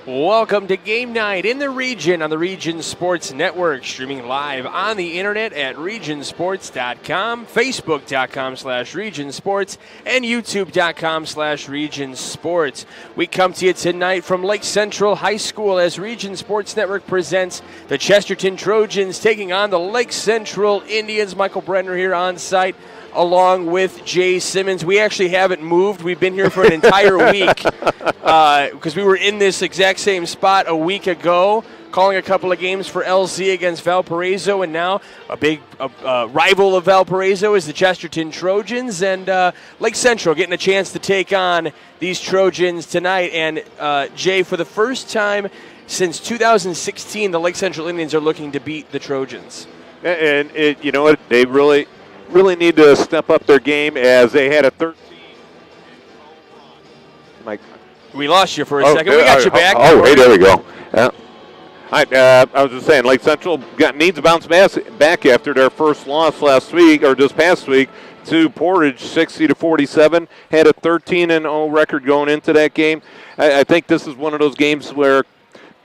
Welcome to Game Night in the Region on the Region Sports Network, streaming live on the internet at regionsports.com, facebook.com/regionsports, and youtube.com/regionsports. We come to you tonight from Lake Central High School as Region Sports Network presents the Chesterton Trojans taking on the Lake Central Indians. Michael Brenner here on site, along with Jay Simmons. We actually haven't moved. We've been here for an entire week because we were in this exact same spot a week ago, calling a couple of games for LZ against Valparaiso, and now a big rival of Valparaiso is the Chesterton Trojans, and Lake Central getting a chance to take on these Trojans tonight. And Jay, for the first time since 2016, the Lake Central Indians are looking to beat the Trojans. And you know what, they really need to step up their game, as they had a 13. Mike, we lost you for a second. We got you back. Hey, there we go. I was just saying, Lake Central needs to bounce back after their first loss last week, or this past week, to Portage, 60-47. Had a 13-0 record going into that game. I think this is one of those games where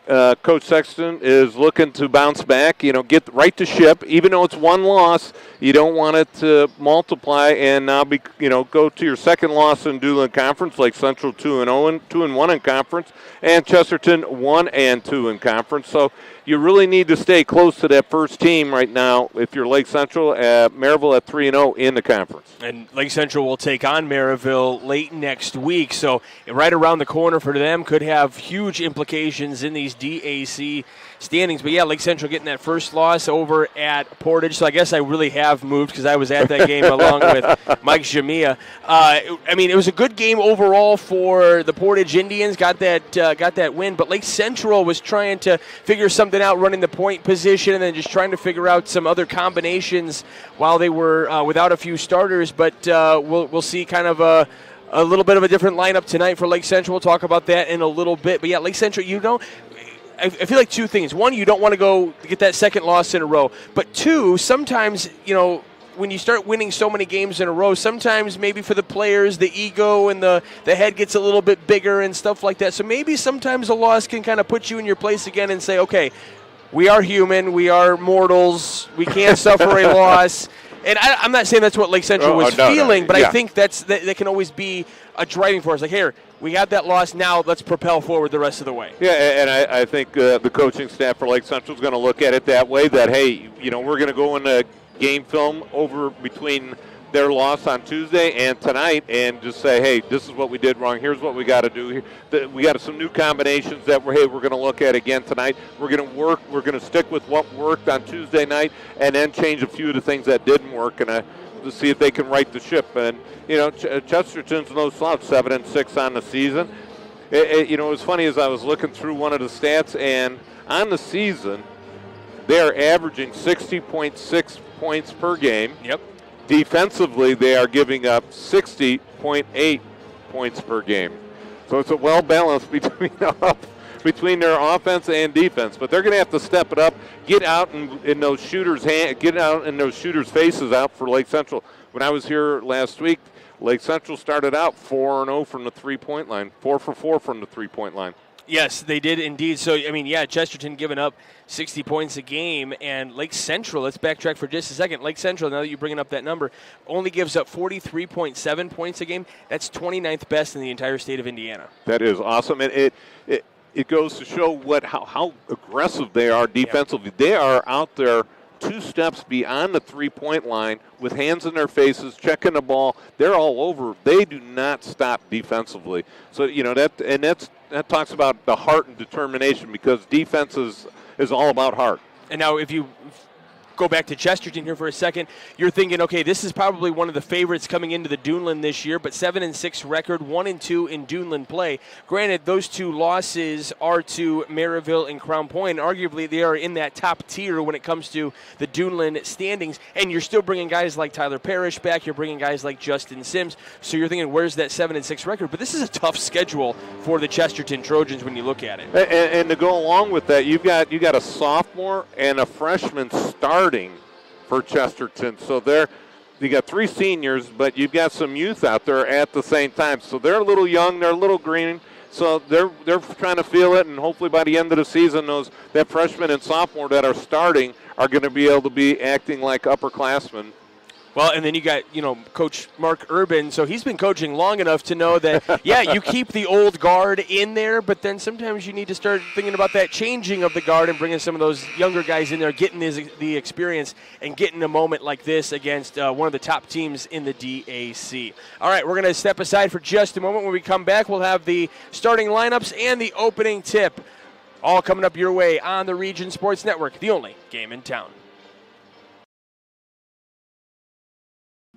Coach Sexton is looking to bounce back, get right to ship. Even though it's one loss, you don't want it to multiply and now go to your second loss in Doolin Conference. Like Central 2-0 and 2-1 in conference, and Chesterton 1-2 in conference. So you really need to stay close to that first team right now if you're Lake Central. Maryville at 3-0 in the conference. And Lake Central will take on Maryville late next week, so right around the corner for them, could have huge implications in these DAC standings. But yeah, Lake Central getting that first loss over at Portage, so I guess I really have moved because I was at that game along with Mike Jamia. It was a good game overall for the Portage Indians, got that win, but Lake Central was trying to figure something out running the point position and then just trying to figure out some other combinations while they were without a few starters. But we'll see kind of a little bit of a different lineup tonight for Lake Central. We'll talk about that in a little bit. But yeah, Lake Central, I feel like two things. One, you don't want to go get that second loss in a row. But two, sometimes, when you start winning so many games in a row, sometimes maybe for the players, the ego and the head gets a little bit bigger and stuff like that. So maybe sometimes a loss can kind of put you in your place again and say, okay, we are human, we are mortals, we can't suffer a loss. And I'm not saying that's what Lake Central was feeling, but yeah. I think that can always be a driving force. Like, here, we got that loss, now let's propel forward the rest of the way. Yeah, and I think the coaching staff for Lake Central is going to look at it that way, that, hey, we're going to go into game film over between their loss on Tuesday and tonight and just say, hey, this is what we did wrong. Here's what we got to do. We got some new combinations that we're going to look at again tonight. We're going to stick with what worked on Tuesday night and then change a few of the things that didn't work and to see if they can right the ship. And, Chesterton's no slouch, 7-6 on the season. It was funny as I was looking through one of the stats, and on the season, they are averaging 60.6 points per game. Yep. Defensively, they are giving up 60.8 points per game. So it's a well balance between their offense and defense. But they're going to have to step it up, get out in those shooters' faces out for Lake Central. When I was here last week, Lake Central started out 4-0 from the 3-point line, 4 for 4 from the 3-point line. Yes, they did indeed. So, Chesterton giving up 60 points a game, and Lake Central, let's backtrack for just a second. Lake Central, now that you're bringing up that number, only gives up 43.7 points a game. That's 29th best in the entire state of Indiana. That is awesome. And it goes to show how aggressive they are defensively. Yeah. They are out there 2 steps beyond the 3-point line with hands in their faces, checking the ball. They're all over. They do not stop defensively. So, that talks about the heart and determination, because defense is all about heart. And now if you go back to Chesterton here for a second, you're thinking, okay, this is probably one of the favorites coming into the Duneland this year, but 7-6 record, 1-2 in Duneland play. Granted, those 2 losses are to Maryville and Crown Point. Arguably, they are in that top tier when it comes to the Duneland standings, and you're still bringing guys like Tyler Parrish back. You're bringing guys like Justin Sims. So you're thinking, where's that 7-6 record? But this is a tough schedule for the Chesterton Trojans when you look at it. And to go along with that, you got a sophomore and a freshman starting for Chesterton. So you got 3 seniors, but you've got some youth out there at the same time. So they're a little young, they're a little green. So they're trying to feel it, and hopefully by the end of the season, that freshmen and sophomore that are starting are going to be able to be acting like upperclassmen. Well, and then you got, Coach Mark Urban, so he's been coaching long enough to know that, yeah, you keep the old guard in there, but then sometimes you need to start thinking about that changing of the guard and bringing some of those younger guys in there, getting the experience and getting a moment like this against one of the top teams in the DAC. All right, we're going to step aside for just a moment. When we come back, we'll have the starting lineups and the opening tip all coming up your way on the Region Sports Network, the only game in town.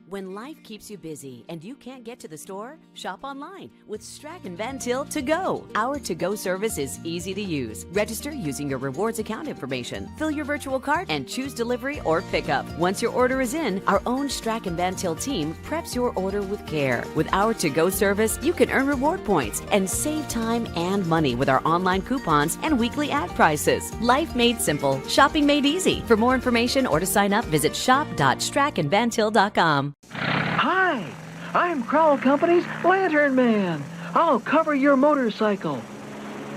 When life keeps you busy and you can't get to the store, shop online with Strack and Van Til To Go. Our to-go service is easy to use. Register using your rewards account information, fill your virtual cart, and choose delivery or pickup. Once your order is in, our own Strack and Van Til team preps your order with care. With our to-go service, you can earn reward points and save time and money with our online coupons and weekly ad prices. Life made simple, shopping made easy. For more information or to sign up, visit shop.strackandvantil.com. Hi, I'm Crowell Company's Lantern Man. I'll cover your motorcycle.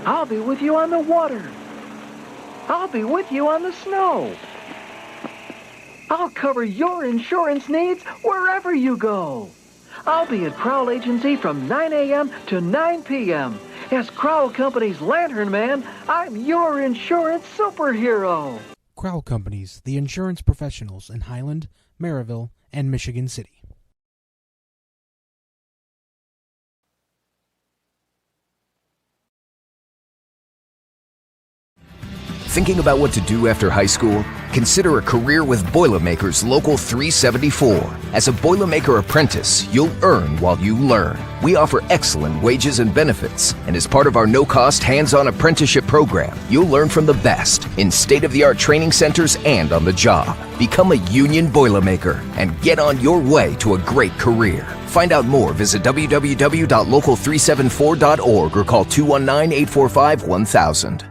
I'll be with you on the water. I'll be with you on the snow. I'll cover your insurance needs wherever you go. I'll be at Crowell Agency from 9 a.m. to 9 p.m. As Crowell Company's Lantern Man, I'm your insurance superhero. Crowell Companies, the insurance professionals in Highland, Maryville, and Michigan City. Thinking about what to do after high school? Consider a career with Boilermakers Local 374. As a Boilermaker apprentice, you'll earn while you learn. We offer excellent wages and benefits, and as part of our no-cost hands-on apprenticeship program, you'll learn from the best in state-of-the-art training centers and on the job. Become a union Boilermaker and get on your way to a great career. Find out more, visit www.local374.org or call 219-845-1000.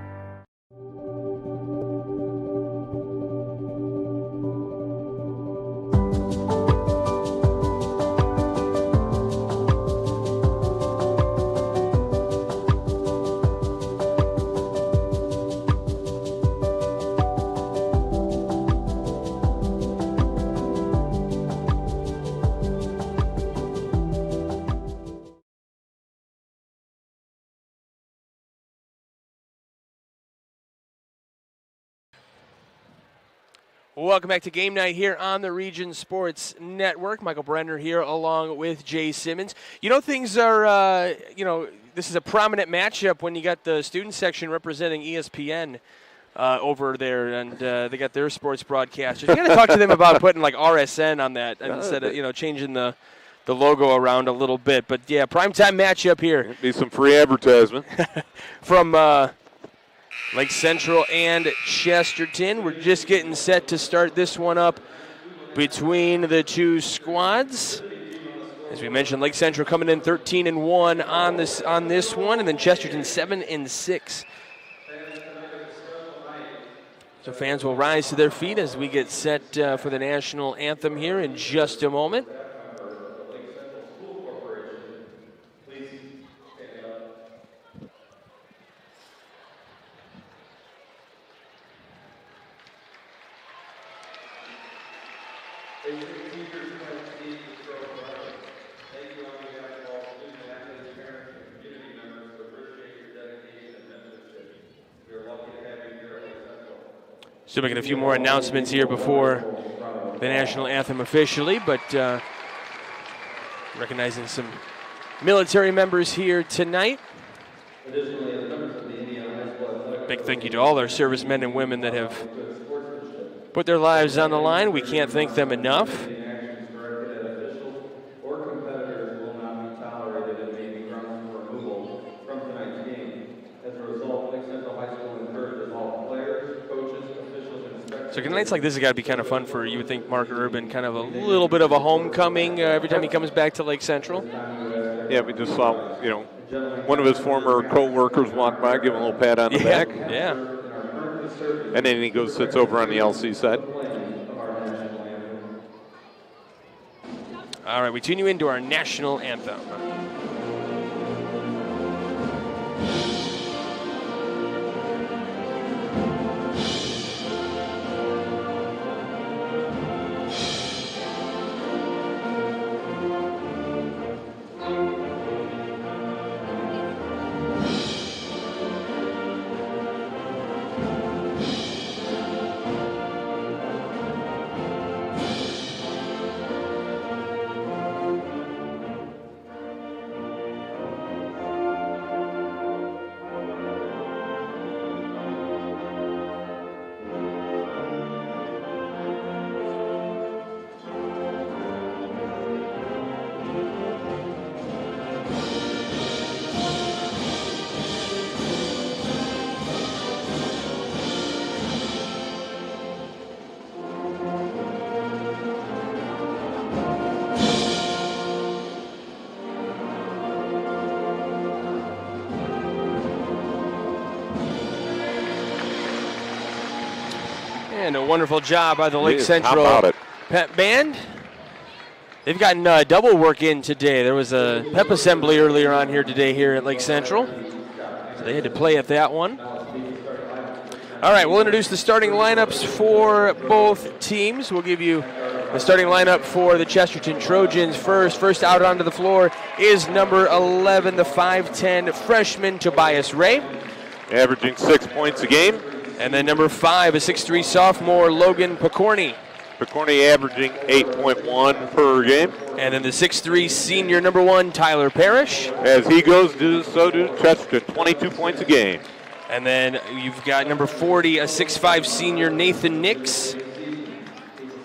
Welcome back to Game Night here on the Region Sports Network. Michael Brenner here along with Jay Simmons. Things are, this is a prominent matchup when you got the student section representing ESPN over there, and they got their sports broadcasters. You got to talk to them about putting like RSN on that instead of, changing the logo around a little bit. But, yeah, primetime matchup here. It'd be some free advertisement. From Lake Central and Chesterton. We're just getting set to start this one up between the two squads. As we mentioned, Lake Central coming in 13-1 on this one, and then Chesterton 7-6. So fans will rise to their feet as we get set for the national anthem here in just a moment. Still making a few more announcements here before the national anthem officially, but recognizing some military members here tonight. Big thank you to all our servicemen and women that have put their lives on the line. We can't thank them enough. So nights like this have got to be kind of fun for, you would think, Mark Urban, kind of a little bit of a homecoming every time he comes back to Lake Central. Yeah, we just saw, one of his former co-workers walk by, give him a little pat on the back. Yeah. And then he goes, sits over on the LC side. All right, we tune you into our national anthem. And a wonderful job by the Lake Jeez, Central how about it? Pep Band. They've gotten double work in today. There was a pep assembly earlier on here today here at Lake Central. So they had to play at that one. All right, we'll introduce the starting lineups for both teams. We'll give you the starting lineup for the Chesterton Trojans first. First out onto the floor is number 11, the 5'10 freshman Tobias Ray. Averaging 6 points a game. And then number 5, a 6'3 sophomore Logan Picorni. Picorni averaging 8.1 per game. And then the 6'3 senior number 1 Tyler Parrish. As he goes, so do Chesterton, 22 points a game. And then you've got number 40, a 6'5 senior Nathan Nix.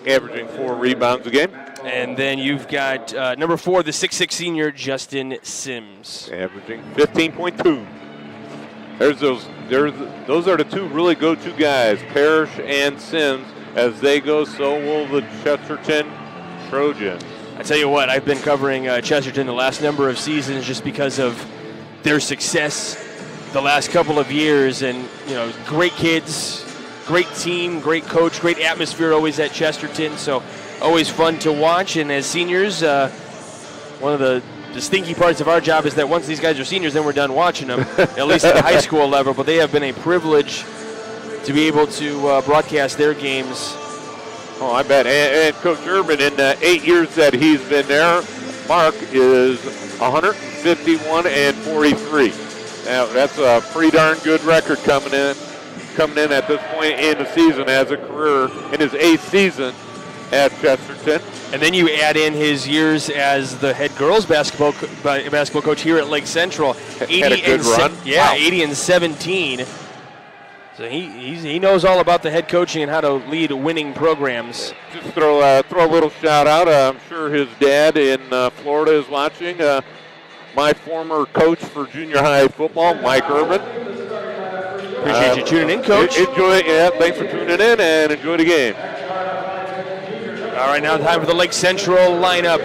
Averaging 4 rebounds a game. And then you've got number 4, the 6'6 senior Justin Sims. Averaging 15.2. Those are the two really go-to guys, Parrish and Sims. As they go, so will the Chesterton Trojans. I tell you what, I've been covering Chesterton the last number of seasons just because of their success the last couple of years. And, great kids, great team, great coach, great atmosphere always at Chesterton. So always fun to watch. And as seniors, one of the stinky parts of our job is that once these guys are seniors, then we're done watching them, at least at the high school level. But they have been a privilege to be able to broadcast their games. Oh, I bet. And Coach Urban, in the 8 years that he's been there, Mark is 151-43. Now, that's a pretty darn good record coming in at this point in the season as a career in his 8th season at Chesterton. And then you add in his years as the head girls basketball coach here at Lake Central. Had a good run. Yeah, Wow. 80-17. So he knows all about the head coaching and how to lead winning programs. Just throw a little shout out. I'm sure his dad in Florida is watching. My former coach for junior high football, Mike Urban. Appreciate you tuning in, Coach. Thanks for tuning in and enjoy the game. All right, now time for the Lake Central lineup.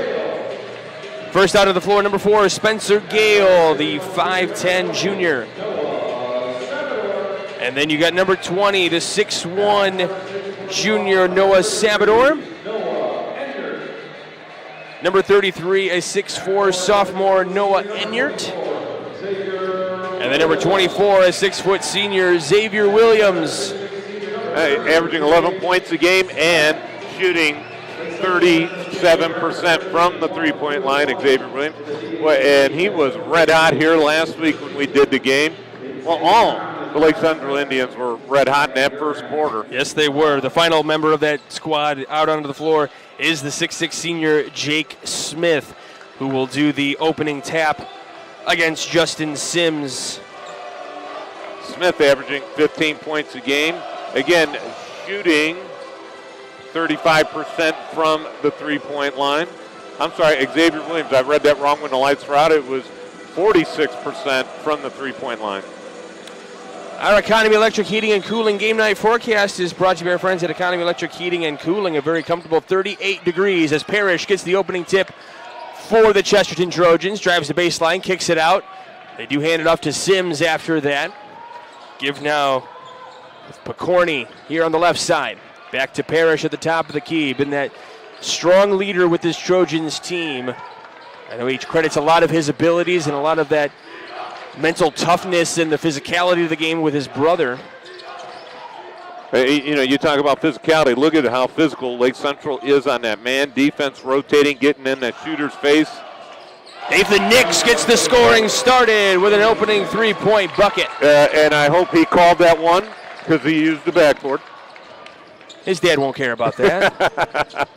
First out of the floor, number 4, Spencer Gale, the 5'10 junior. And then you got number 20, the 6'1 junior Noah Sabador. Number 33, a 6'4 sophomore Noah Enyart. And then number 24, a 6' senior Xavier Williams. Averaging 11 points a game and shooting 37% from the three-point line, Xavier Williams. And he was red hot here last week when we did the game. Well, all the Lake Central Indians were red hot in that first quarter. Yes, they were. The final member of that squad out onto the floor is the 6'6 senior Jake Smith, who will do the opening tap against Justin Sims. Smith averaging 15 points a game. Again, shooting 35% from the three-point line. I'm sorry, Xavier Williams, I read that wrong when the lights were out. It was 46% from the three-point line. Our Economy Electric Heating and Cooling game night forecast is brought to you by our friends at Economy Electric Heating and Cooling. A very comfortable 38 degrees as Parrish gets the opening tip for the Chesterton Trojans. Drives the baseline, kicks it out. They do hand it off to Sims after that. Give now with Picorni here on the left side. Back to Parrish at the top of the key. Been that strong leader with this Trojans team. I know he credits a lot of his abilities and a lot of that mental toughness and the physicality of the game with his brother. You talk about physicality. Look at how physical Lake Central is on that man. Defense rotating, getting in that shooter's face. Nathan Nix gets the scoring started with an opening three-point bucket. And I hope he called that one because he used the backboard. His dad won't care about that.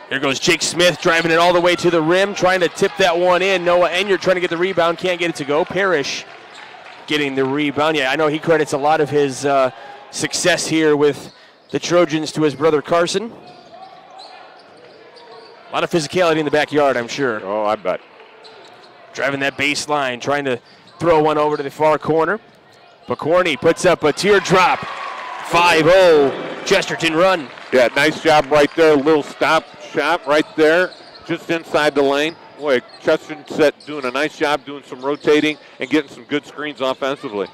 Here goes Jake Smith driving it all the way to the rim, trying to tip that one in. Noah Enyart trying to get the rebound, can't get it to go. Parrish getting the rebound. Yeah, I know he credits a lot of his success here with the Trojans to his brother Carson. A lot of physicality in the backyard, I'm sure. Oh, I bet. Driving that baseline, trying to throw one over to the far corner. Picorni puts up a teardrop. 5-0 Chesterton run. Yeah, nice job right there. A little stop shot right there, just inside the lane. Boy, Chesterton doing a nice job doing some rotating and getting some good screens offensively.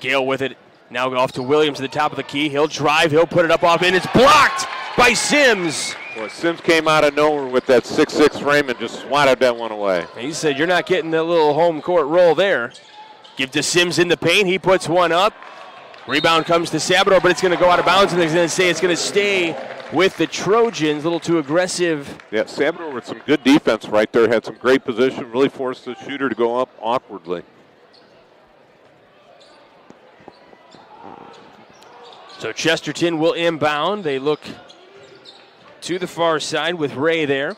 Gale with it. Now off to Williams at the top of the key. He'll drive, he'll put it up off, and it's blocked by Sims. Well, Sims came out of nowhere with that 6'6" frame and just swatted that one away. He said, you're not getting that little home court roll there. Give to Sims in the paint. He puts one up. Rebound comes to Sabador, but it's going to go out of bounds, and they're going to say it's going to stay with the Trojans. A little too aggressive. Yeah, Sabador with some good defense right there. Had some great position. Really forced the shooter to go up awkwardly. So Chesterton will inbound. They look to the far side with Ray there.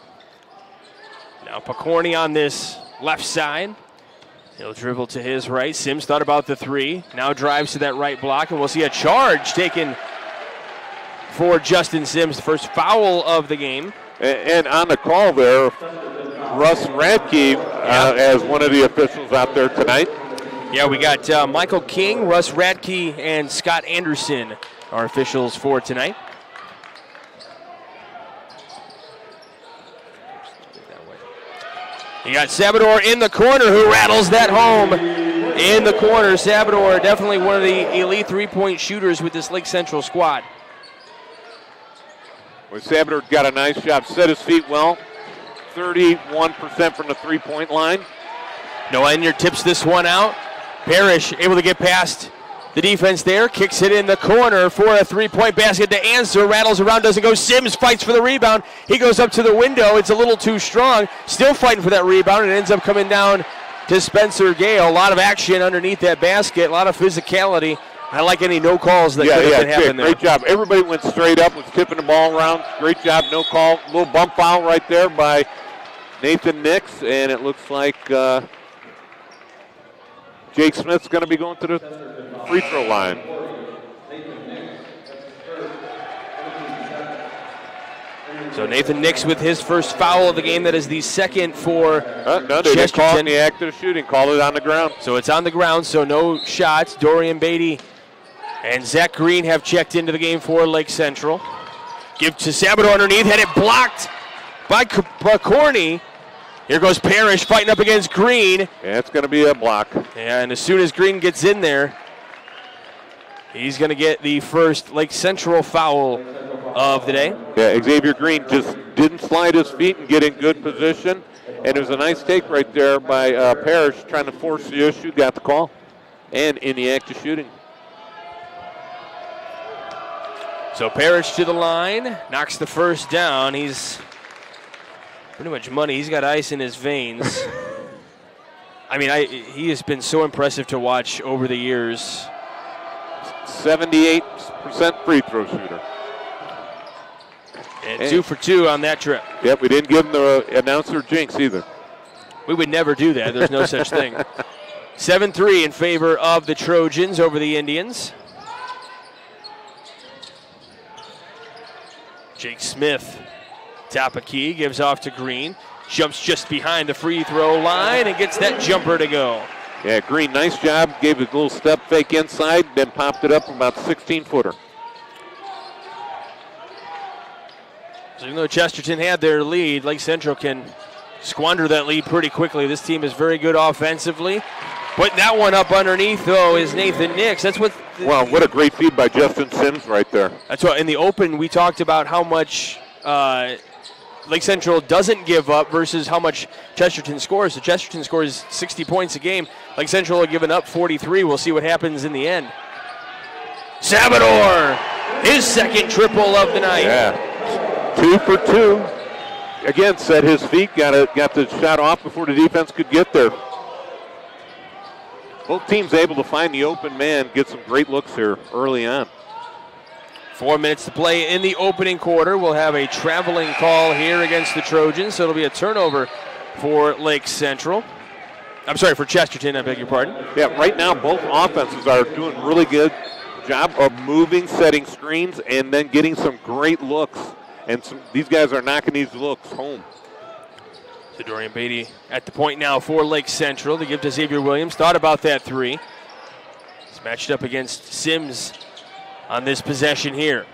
Now Picorni on this left side. He'll dribble to his right. Sims thought about the three. Now drives to that right block, and we'll see a charge taken for Justin Sims, the first foul of the game. And on the call there, Russ Radke as one of the officials out there tonight. Yeah, we got Michael King, Russ Radke, and Scott Anderson, our officials for tonight. You got Sabador in the corner, who rattles that home in the corner. Sabador definitely one of the elite three-point shooters with this Lake Central squad. Well, Sabador got a nice job, set his feet well. 31% from the three-point line. Noah Enyard tips this one out. Parrish able to get past the defense there, kicks it in the corner for a three-point basket to answer. Rattles around, doesn't go. Sims fights for the rebound. He goes up to the window. It's a little too strong. Still fighting for that rebound, and it ends up coming down to Spencer Gale. A lot of action underneath that basket, a lot of physicality. I like any no calls that could have been happening there. Great job. Everybody went straight up, was tipping the ball around. Great job, no call. Little bump foul right there by Nathan Nix, and it looks like Jake Smith's going to be going to the free throw line. So Nathan Nix with his first foul of the game. That is the second for No, they didn't call it in the act of shooting. Called it on the ground. So it's on the ground, so no shots. Dorian Beatty and Zach Green have checked into the game for Lake Central. Give to Sabador underneath. Had it blocked by Corney. Here goes Parrish fighting up against Green. Yeah, it's going to be a block. Yeah, and as soon as Green gets in there, he's going to get the first Lake Central foul of the day. Yeah, Xavier Green just didn't slide his feet and get in good position. And it was a nice take right there by Parrish trying to force the issue, got the call, and in the act of shooting. So Parrish to the line, knocks the first down. He's pretty much money. He's got ice in his veins. I mean, he has been so impressive to watch over the years. 78% free throw shooter. And 2 for 2 on that trip. Yep, we didn't give him the announcer jinx either. We would never do that. There's no such thing. 7-3 in favor of the Trojans over the Indians. Jake Smith, top of key, gives off to Green. Jumps just behind the free throw line and gets that jumper to go. Yeah, Green, nice job. Gave it a little step fake inside, then popped it up about 16-footer. So even though Chesterton had their lead, Lake Central can squander that lead pretty quickly. This team is very good offensively. Putting that one up underneath, though, is Nathan Nix. That's what. Wow, what a great feed by Justin Sims right there. That's what. In the open, we talked about how much Lake Central doesn't give up versus how much Chesterton scores. So Chesterton scores 60 points a game. Lake Central have given up 43. We'll see what happens in the end. Sabador, his second triple of the night. Yeah, 2 for 2. Again, set his feet, got the shot off before the defense could get there. Both teams able to find the open man, get some great looks here early on. 4 minutes to play in the opening quarter. We'll have a traveling call here against the Trojans, so it'll be a turnover for Lake Central. I'm sorry, for Chesterton, I beg your pardon. Yeah, right now both offenses are doing really good job of moving, setting screens, and then getting some great looks. And these guys are knocking these looks home. So Dorian Beatty at the point now for Lake Central to give to Xavier Williams. Thought about that three. He's matched up against Sims on this possession here.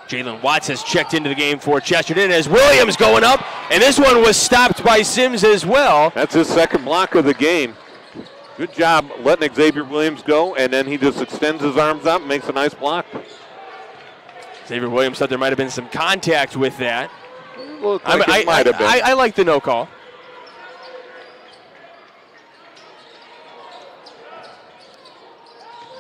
Jalen Watts has checked into the game for Chesterton as Williams going up, and this one was stopped by Sims as well. That's his second block of the game. Good job letting Xavier Williams go, and then he just extends his arms out and makes a nice block. Xavier Williams thought there might have been some contact with that. Looked like it might have been. I like the no call.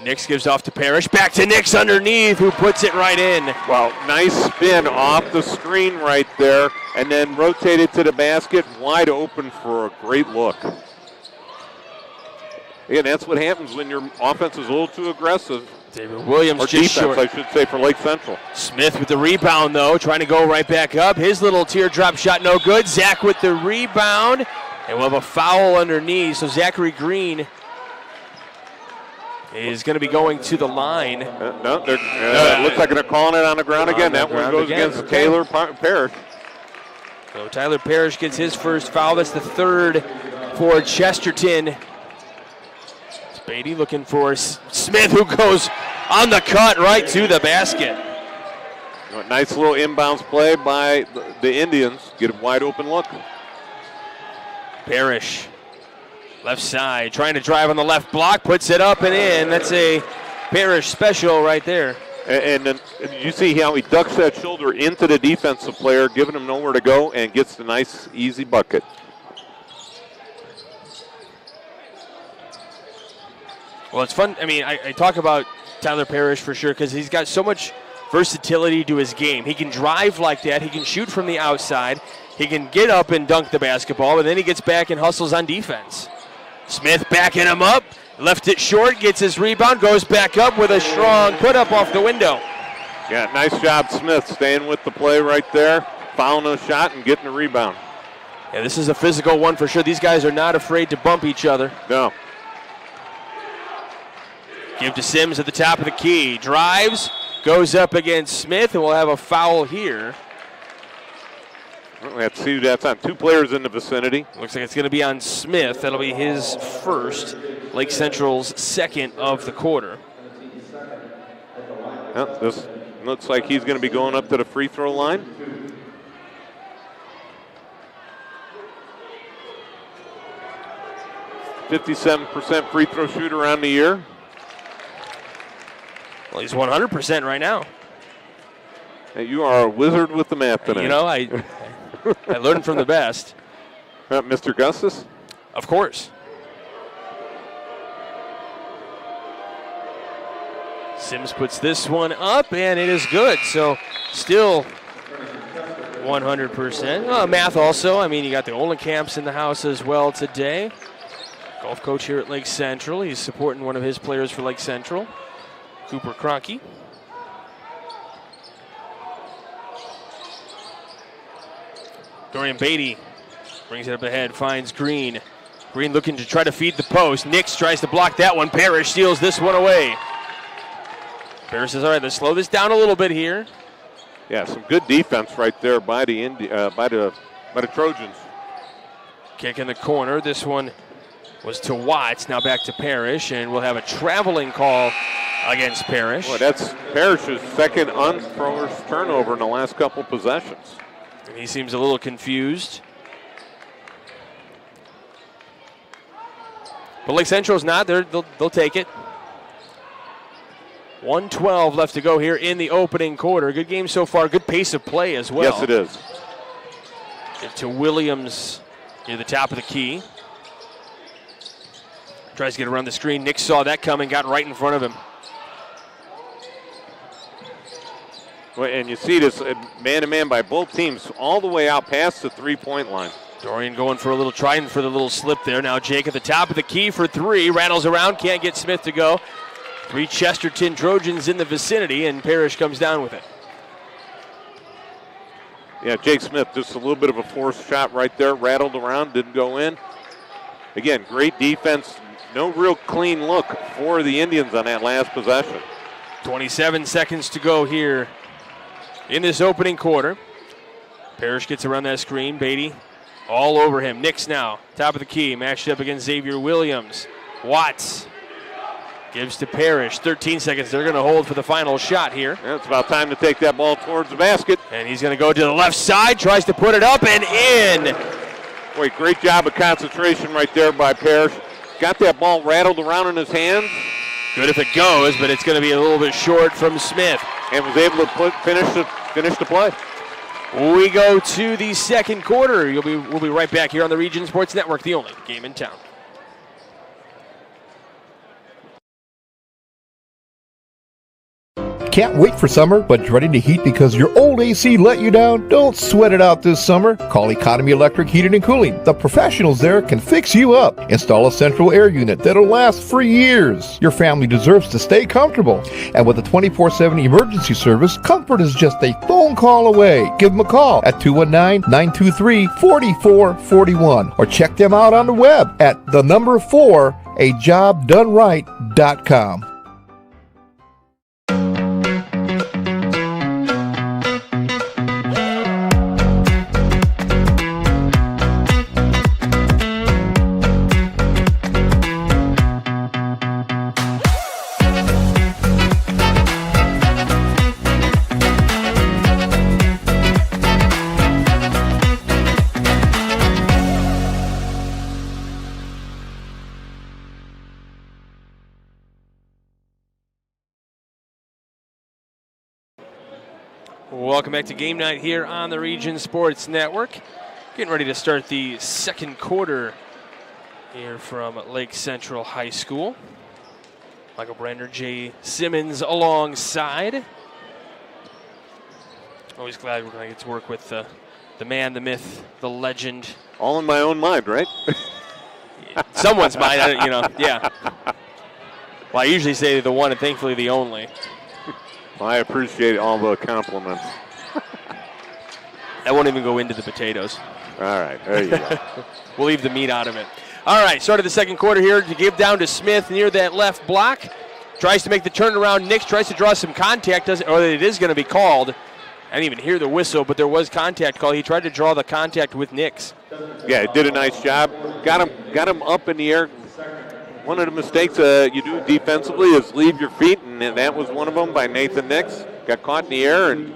Nix gives off to Parrish. Back to Nix underneath, who puts it right in. Well, nice spin off the screen right there, and then rotated to the basket, wide open for a great look. And that's what happens when your offense is a little too aggressive. David Williams or just defense, short. I should say, for Lake Central. Smith with the rebound, though, trying to go right back up. His little teardrop shot, no good. Zach with the rebound, and we'll have a foul underneath. So Zachary Green is going to be going to the line. Looks like they're calling it on the ground again. That one goes against Taylor Parrish. So Tyler Parrish gets his first foul. That's the third for Chesterton. Beatty looking for Smith, who goes on the cut right to the basket. Nice little inbounds play by the Indians. Get a wide open look. Parrish, left side, trying to drive on the left block, puts it up and in. That's a Parrish special right there. And then you see how he ducks that shoulder into the defensive player, giving him nowhere to go, and gets the nice, easy bucket. Well, it's fun. I mean, I talk about Tyler Parrish for sure because he's got so much versatility to his game. He can drive like that. He can shoot from the outside. He can get up and dunk the basketball, and then he gets back and hustles on defense. Smith backing him up. Left it short, gets his rebound, goes back up with a strong put-up off the window. Yeah, nice job, Smith, staying with the play right there, fouling a shot and getting a rebound. Yeah, this is a physical one for sure. These guys are not afraid to bump each other. No. Give to Sims at the top of the key. Drives, goes up against Smith, and we'll have a foul here. We have to see who that's on. Two players in the vicinity. Looks like it's going to be on Smith. That'll be his first. Lake Central's second of the quarter. Well, this looks like he's going to be going up to the free throw line. .57% free throw shooter on the year. Well, he's 100% right now. Hey, you are a wizard with the math tonight. You know, I learned from the best. Mr. Gustus? Of course. Sims puts this one up, and it is good. So still 100%. Math also. I mean, you got the Olenkamps in the house as well today. Golf coach here at Lake Central. He's supporting one of his players for Lake Central, Cooper Kroenke. Dorian Beatty brings it up ahead, finds Green. Green looking to try to feed the post. Nix tries to block that one. Parrish steals this one away. Parrish says, all right, let's slow this down a little bit here. Yeah, some good defense right there by the Trojans. Kick in the corner. This one was to Watts. Now back to Parrish, and we'll have a traveling call against Parrish. Boy, that's Parrish's second unforced turnover in the last couple possessions. And he seems a little confused. But Lake Central's not. They'll take it. 1:12 left to go here in the opening quarter. Good game so far. Good pace of play as well. Yes, it is. Get to Williams near the top of the key. Tries to get around the screen. Nick saw that coming, got right in front of him. Well, and you see this man-to-man by both teams all the way out past the three-point line. Dorian going for a little trying for the little slip there. Now Jake at the top of the key for three. Rattles around, can't get Smith to go. Three Chesterton Trojans in the vicinity, and Parrish comes down with it. Yeah, Jake Smith, just a little bit of a forced shot right there. Rattled around, didn't go in. Again, great defense. No real clean look for the Indians on that last possession. 27 seconds to go here in this opening quarter. Parrish gets around that screen. Beatty all over him. Nix now, top of the key, matched up against Xavier Williams. Watts gives to Parrish. 13 seconds. They're going to hold for the final shot here. Yeah, it's about time to take that ball towards the basket. And he's going to go to the left side, tries to put it up and in. Boy, great job of concentration right there by Parrish. got that ball rattled around in his hands. Good if it goes, but it's going to be a little bit short from Smith. And was able to finish the play. We go to the second quarter. We'll be right back here on the Region Sports Network, the only game in town. Can't wait for summer, but dreading the heat because your old AC let you down? Don't sweat it out this summer. Call Economy Electric Heating and Cooling. The professionals there can fix you up. Install a central air unit that'll last for years. Your family deserves to stay comfortable. And with a 24/7 emergency service, comfort is just a phone call away. Give them a call at 219-923-4441 or check them out on the web at 4ajobdoneright.com. Welcome back to game night here on the Region Sports Network. Getting ready to start the second quarter here from Lake Central High School. Michael Brander, Jay Simmons alongside. Always glad we're going to get to work with the man, the myth, the legend. All in my own mind, right? Someone's mind, yeah. Well, I usually say the one and thankfully the only. Well, I appreciate all the compliments. I won't even go into the potatoes. All right, there you go. We'll leave the meat out of it. All right, start of the second quarter here to give down to Smith near that left block. Tries to make the turnaround. Nix tries to draw some contact, or it is going to be called. I didn't even hear the whistle, but there was contact call. He tried to draw the contact with Nix. Yeah, he did a nice job. Got him up in the air. One of the mistakes you do defensively is leave your feet, and that was one of them by Nathan Nix. Got caught in the air, and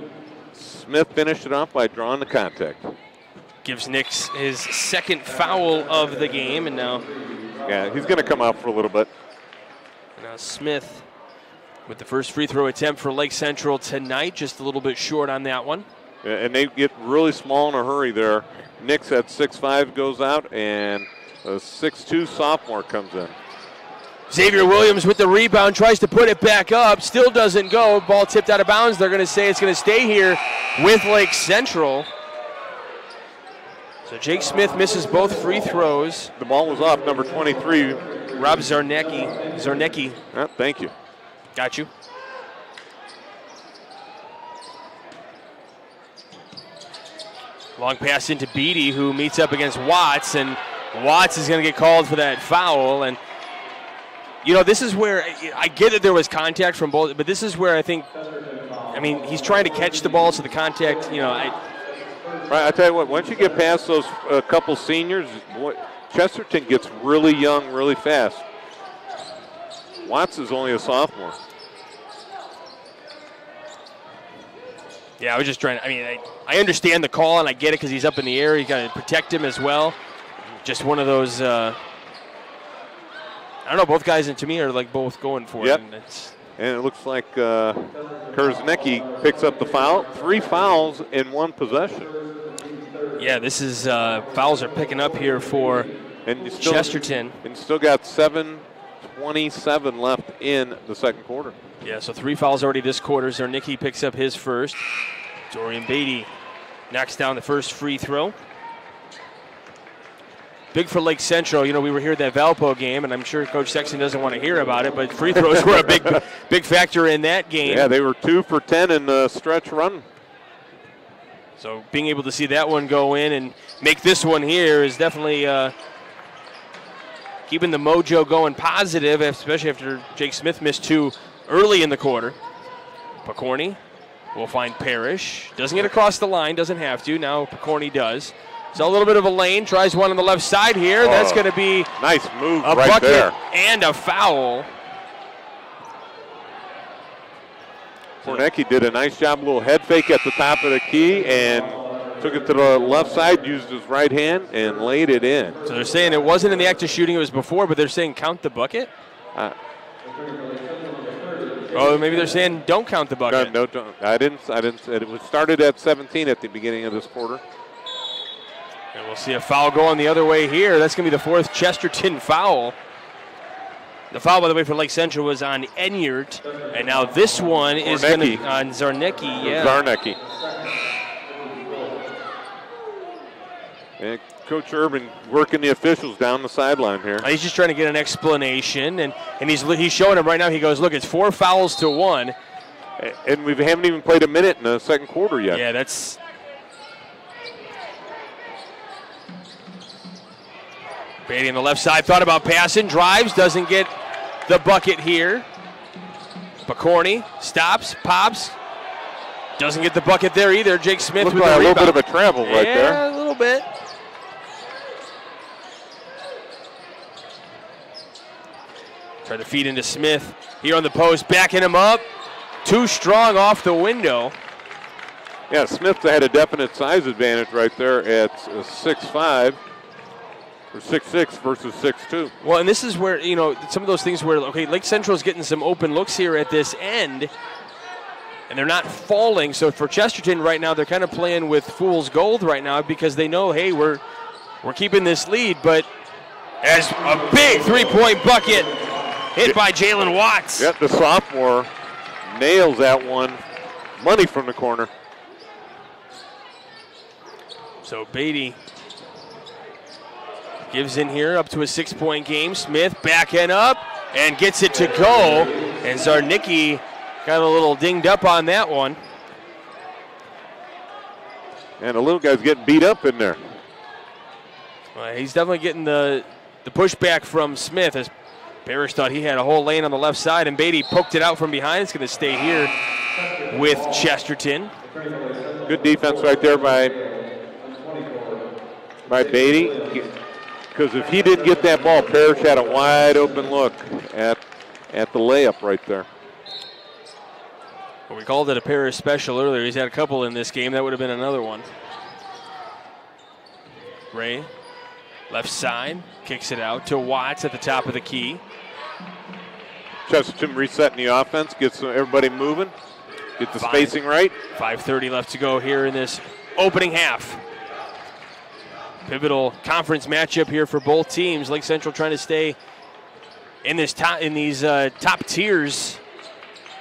Smith finished it off by drawing the contact. Gives Nix his second foul of the game, and now... Yeah, he's going to come out for a little bit. Now Smith with the first free throw attempt for Lake Central tonight, just a little bit short on that one. Yeah, and they get really small in a hurry there. Nix at 6'5" goes out, and a 6'2" sophomore comes in. Xavier Williams with the rebound, tries to put it back up, still doesn't go. Ball tipped out of bounds. They're going to say it's going to stay here with Lake Central. So Jake Smith misses both free throws. The ball was off, number 23. Rob Zarnecki. Thank you. Got you. Long pass into Beatty, who meets up against Watts, and Watts is going to get called for that foul. And this is where I get that there was contact from both, but this is where I think, he's trying to catch the ball, so the contact, Right, I tell you what, once you get past those couple seniors, Chesterton gets really young really fast. Watts is only a sophomore. Yeah, I was just trying. I understand the call, and I get it because he's up in the air. You got to protect him as well. Just one of those. I don't know. Both guys, and to me, are like both going for it. And it looks like Kurznicki picks up the foul. 3 fouls in 1 possession. Yeah, this is fouls are picking up here for Chesterton. And still got 7:27 left in the second quarter. Yeah, so 3 fouls already this quarter. Zarnicki picks up his first. Dorian Beatty knocks down the first free throw. Big for Lake Central. We were here at that Valpo game, and I'm sure Coach Sexton doesn't want to hear about it, but free throws were a big factor in that game. Yeah, they were 2 for 10 in the stretch run. So being able to see that one go in and make this one here is definitely keeping the mojo going positive, especially after Jake Smith missed 2 early in the quarter. Picorni will find Parrish. Doesn't get across the line, doesn't have to. Now Picorni does. So a little bit of a lane, tries one on the left side here. That's going to be nice move a right bucket there. And a foul. Kornecki did a nice job, a little head fake at the top of the key, and Took it to the left side, used his right hand, and laid it in. So they're saying it wasn't in the act of shooting, it was before, but they're saying count the bucket? Maybe they're saying don't count the bucket. No, don't. I didn't. It was started at 17 at the beginning of this quarter. And we'll see a foul going the other way here. That's going to be the fourth Chesterton foul. The foul, by the way, for Lake Central was on Enyart, and now this one is going to be on Zarnicki. Yeah. Zarnicki. And Coach Urban working the officials down the sideline here. He's just trying to get an explanation, and he's showing them right now. He goes, look, it's 4 fouls to 1. And we haven't even played a minute in the second quarter yet. Yeah, that's... Beatty on the left side thought about passing, drives, doesn't get the bucket here. Picorni stops, pops, doesn't get the bucket there either. Jake Smith Looked with like the a rebound. little bit of a travel right there. Yeah, a little bit. Try to feed into Smith here on the post, backing him up. Too strong off the window. Yeah, Smith had a definite size advantage right there at 6'5". Or 6'6" versus 6'2". Well, and this is where, some of those things where, okay, Lake Central's getting some open looks here at this end, and they're not falling. So for Chesterton right now, they're kind of playing with fool's gold right now because they know, hey, we're keeping this lead. But as a big three-point bucket hit by Jalen Watts. Yep, the sophomore nails that one. Money from the corner. So Beatty gives in here up to a 6-point game. Smith backing up and gets it to go. And Zarnicki got a little dinged up on that one. And the little guy's getting beat up in there. Well, he's definitely getting the pushback from Smith as Parrish thought he had a whole lane on the left side, and Beatty poked it out from behind. It's going to stay here with Chesterton. Good defense right there by Beatty. Because if he didn't get that ball, Parrish had a wide open look at the layup right there. Well, we called it a Parrish special earlier. He's had a couple in this game. That would have been another one. Ray, left side, kicks it out to Watts at the top of the key. Chesterton resetting the offense, gets everybody moving, get the spacing right. 5:30 left to go here in this opening half. Pivotal conference matchup here for both teams. Lake Central trying to stay in these top tiers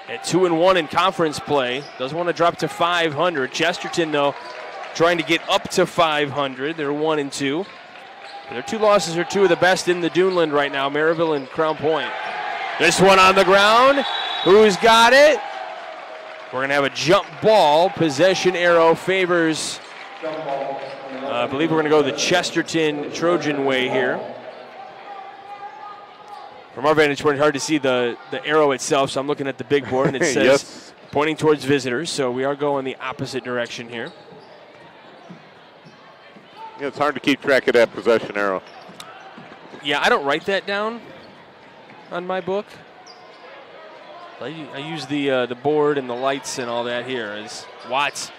at 2-1 in conference play. Doesn't want to drop to 500. Chesterton, though, trying to get up to 500. They're 1-2. Their 2 losses are 2 of the best in the Duneland right now, Maryville and Crown Point. This one on the ground. Who's got it? We're going to have a jump ball. Possession arrow favors, I believe we're going to go the Chesterton Trojan way here. From our vantage point, it's hard to see the arrow itself, so I'm looking at the big board, and it says yes, pointing towards visitors, so we are going the opposite direction here. Yeah, it's hard to keep track of that possession arrow. Yeah, I don't write that down on my book. I use the board and the lights and all that here as Watts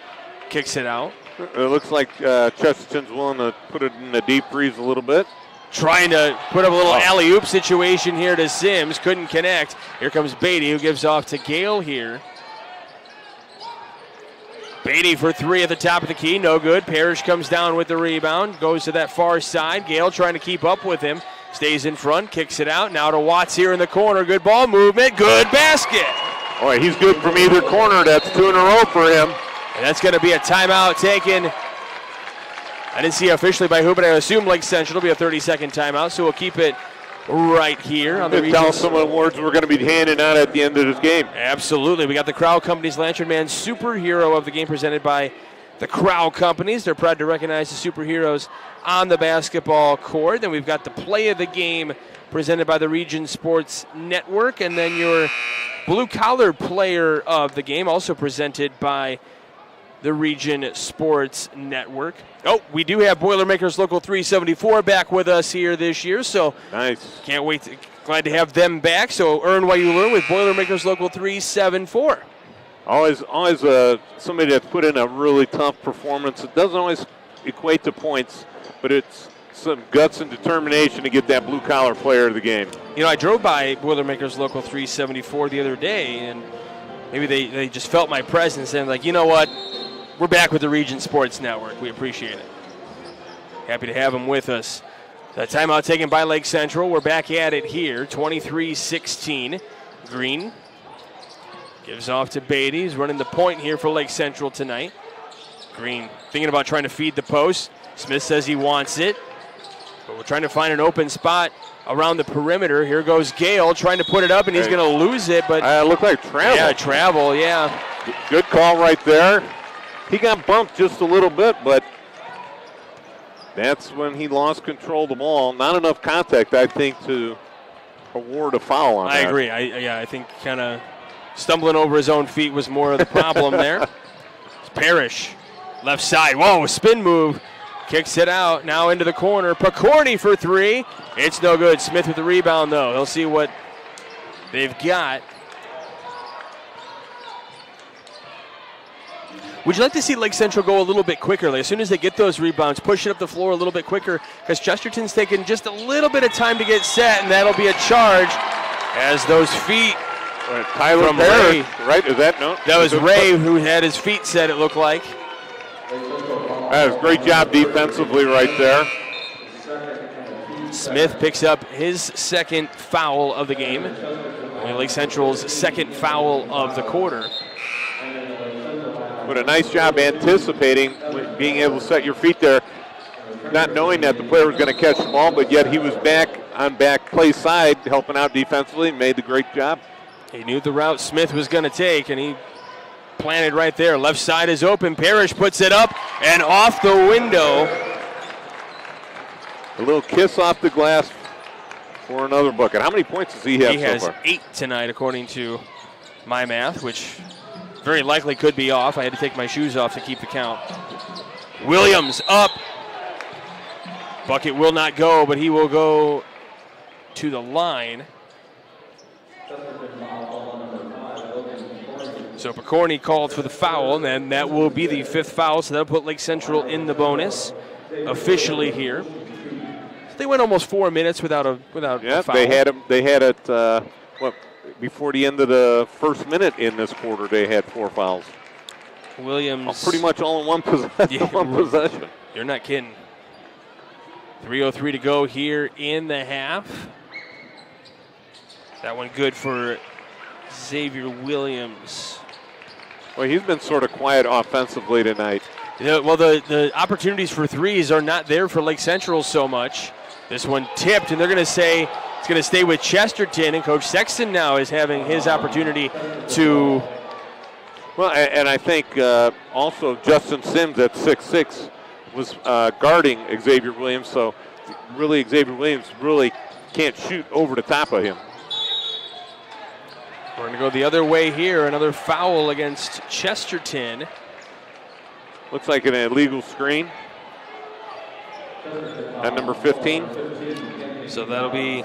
kicks it out. It looks like Chesterton's willing to put it in the deep freeze a little bit. Trying to put up a little alley-oop situation here to Sims. Couldn't connect. Here comes Beatty, who gives off to Gale here. Beatty for 3 at the top of the key. No good. Parrish comes down with the rebound. Goes to that far side. Gale trying to keep up with him. Stays in front. Kicks it out. Now to Watts here in the corner. Good ball movement. Good basket. Boy, he's good from either corner. That's 2 in a row for him. And that's going to be a timeout taken. I didn't see officially by who, but I assume Lake Central will be a 30-second timeout, so we'll keep it right here on the region. Tell us some of the awards we're going to be handing out at the end of this game. Absolutely. We got the Crowell Companies Lantern Man Superhero of the game presented by the Crowell Companies. They're proud to recognize the superheroes on the basketball court. Then we've got the Play of the Game presented by the Region Sports Network. And then your blue-collar player of the game, also presented by the Region Sports Network. Oh, we do have Boilermakers Local 374 back with us here this year, so nice. Can't wait. Glad to have them back. So earn while you learn with Boilermakers Local 374. Always somebody that's put in a really tough performance. It doesn't always equate to points, but it's some guts and determination to get that blue-collar player of the game. You know, I drove by Boilermakers Local 374 the other day, and maybe they just felt my presence and like, you know what, we're back with the Region Sports Network. We appreciate it. Happy to have them with us. The timeout taken by Lake Central. We're back at it here, 23-16. Green gives off to Beatty. He's running the point here for Lake Central tonight. Green thinking about trying to feed the post. Smith says he wants it, but we're trying to find an open spot around the perimeter. Here goes Gale trying to put it up, and he's going to lose it. But looked like travel. Yeah, travel, yeah. Good call right there. He got bumped just a little bit, but that's when he lost control of the ball. Not enough contact, I think, to award a foul on that. I agree. I think kind of stumbling over his own feet was more of the problem there. It's Parrish, left side. Whoa, spin move. Kicks it out, now into the corner. Picorni for three. It's no good. Smith with the rebound, though. He'll see what they've got. Would you like to see Lake Central go a little bit quicker? Like as soon as they get those rebounds, push it up the floor a little bit quicker, because Chesterton's taking just a little bit of time to get set, and that'll be a charge as those feet Tyler from Ray. Ray. Right? Is that no? That was Ray who had his feet set, it looked like. That was a great job defensively right there. Smith picks up his second foul of the game. Only Lake Central's second foul of the quarter. But a nice job anticipating, being able to set your feet there, not knowing that the player was going to catch the ball, but yet he was back on back play side helping out defensively and made the great job. He knew the route Smith was going to take, and he planted right there. Left side is open. Parrish puts it up and off the window. A little kiss off the glass for another bucket. How many points does he have He so has far? 8 tonight, according to my math, which very likely could be off. I had to take my shoes off to keep the count. Williams up. Bucket will not go, but he will go to the line. So Picorni called for the foul, and then that will be the 5th foul, so that'll put Lake Central in the bonus officially here. They went almost 4 minutes without a foul. They had it before the end of the first minute in this quarter. They had 4 fouls. Williams pretty much all in one possession. You're not kidding. 3:03 to go here in the half. That one good for Xavier Williams. Well, he's been sort of quiet offensively tonight. Yeah, well, the opportunities for threes are not there for Lake Central so much. This one tipped, and they're going to say it's going to stay with Chesterton, and Coach Sexton now is having his opportunity to. Well, and I think also Justin Sims at 6'6" was guarding Xavier Williams, so really Xavier Williams really can't shoot over the top of him. We're going to go the other way here. Another foul against Chesterton. Looks like an illegal screen at number 15. So that'll be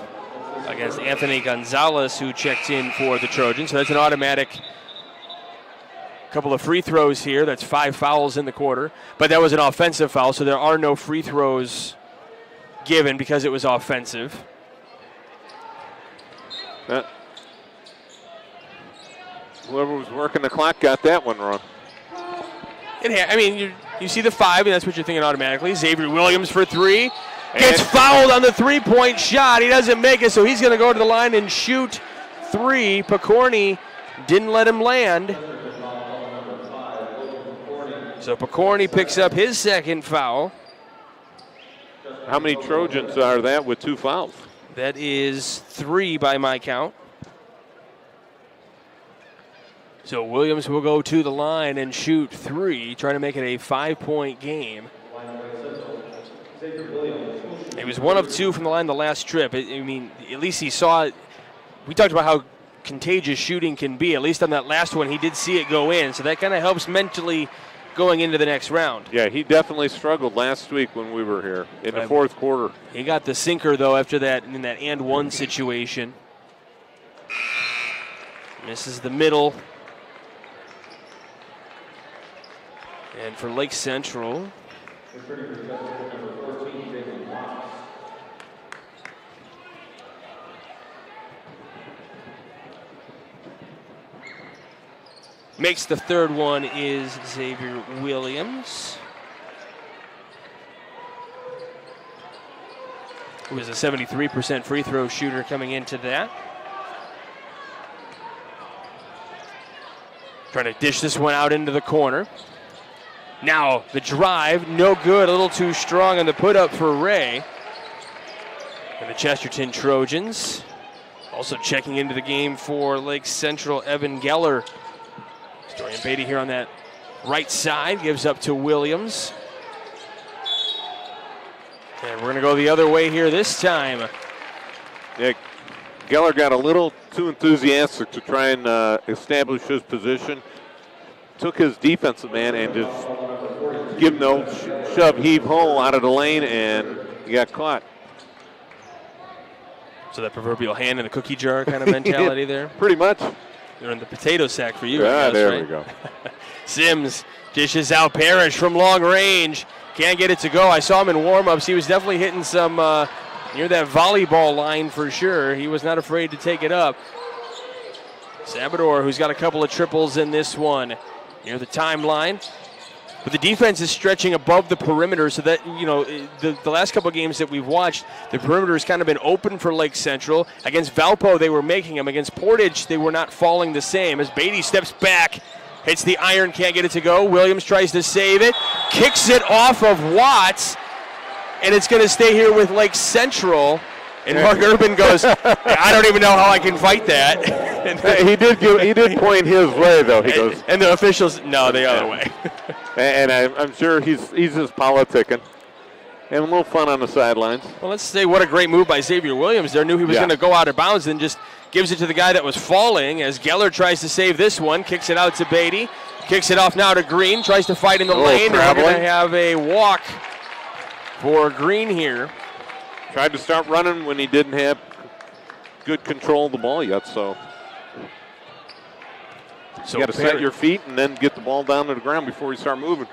against Anthony Gonzalez, who checked in for the Trojans. So that's an automatic couple of free throws here. That's 5 fouls in the quarter. But that was an offensive foul, so there are no free throws given because it was offensive. Whoever was working the clock got that one wrong. You see the 5, and that's what you're thinking automatically. Xavier Williams for 3. Gets fouled on the 3-point shot. He doesn't make it, so he's going to go to the line and shoot 3. Picorni didn't let him land. So Picorni picks up his second foul. How many Trojans are that with 2 fouls? That is 3 by my count. So Williams will go to the line and shoot 3, trying to make it a 5-point game. He was 1 of 2 from the line the last trip. At least he saw it. We talked about how contagious shooting can be. At least on that last one, he did see it go in. So that kind of helps mentally going into the next round. Yeah, he definitely struggled last week when we were here in the 4th quarter. He got the sinker, though, after that in that and 1 situation. Misses the middle. And for Lake Central, makes the third one is Xavier Williams, who is a 73% free throw shooter coming into that. Trying to dish this one out into the corner. Now the drive, no good, a little too strong on the put up for Ray. And the Chesterton Trojans also checking into the game for Lake Central, Evan Geller. Dorian Beatty here on that right side, gives up to Williams. And we're going to go the other way here this time. Yeah, Geller got a little too enthusiastic to try and establish his position. Took his defensive man and just give no shove, heave, hole out of the lane, and he got caught. So that proverbial hand in the cookie jar kind of mentality there? Pretty much. They're in the potato sack for you, Yeah, I guess, there right? we go. Sims dishes out Parrish from long range. Can't get it to go. I saw him in warm-ups. He was definitely hitting some near that volleyball line for sure. He was not afraid to take it up. Sabador, who's got a couple of triples in this one, near the timeline. But the defense is stretching above the perimeter so that, you know, the last couple of games that we've watched, the perimeter has kind of been open for Lake Central. Against Valpo, they were making them. Against Portage, they were not falling the same. As Beatty steps back, hits the iron, can't get it to go. Williams tries to save it, kicks it off of Watts, and it's going to stay here with Lake Central. And Mark Urban goes, I don't even know how I can fight that. he did point his way, though. He goes, and the officials, no, the other way. and I'm sure he's just politicking. Having a little fun on the sidelines. Well, let's say what a great move by Xavier Williams there. Knew he was going to go out of bounds and just gives it to the guy that was falling as Geller tries to save this one. Kicks it out to Beatty. Kicks it off now to Green. Tries to fight in the lane. And we're going to have a walk for Green here. Tried to start running when he didn't have good control of the ball yet, so you got to set your feet and then get the ball down to the ground before you start moving.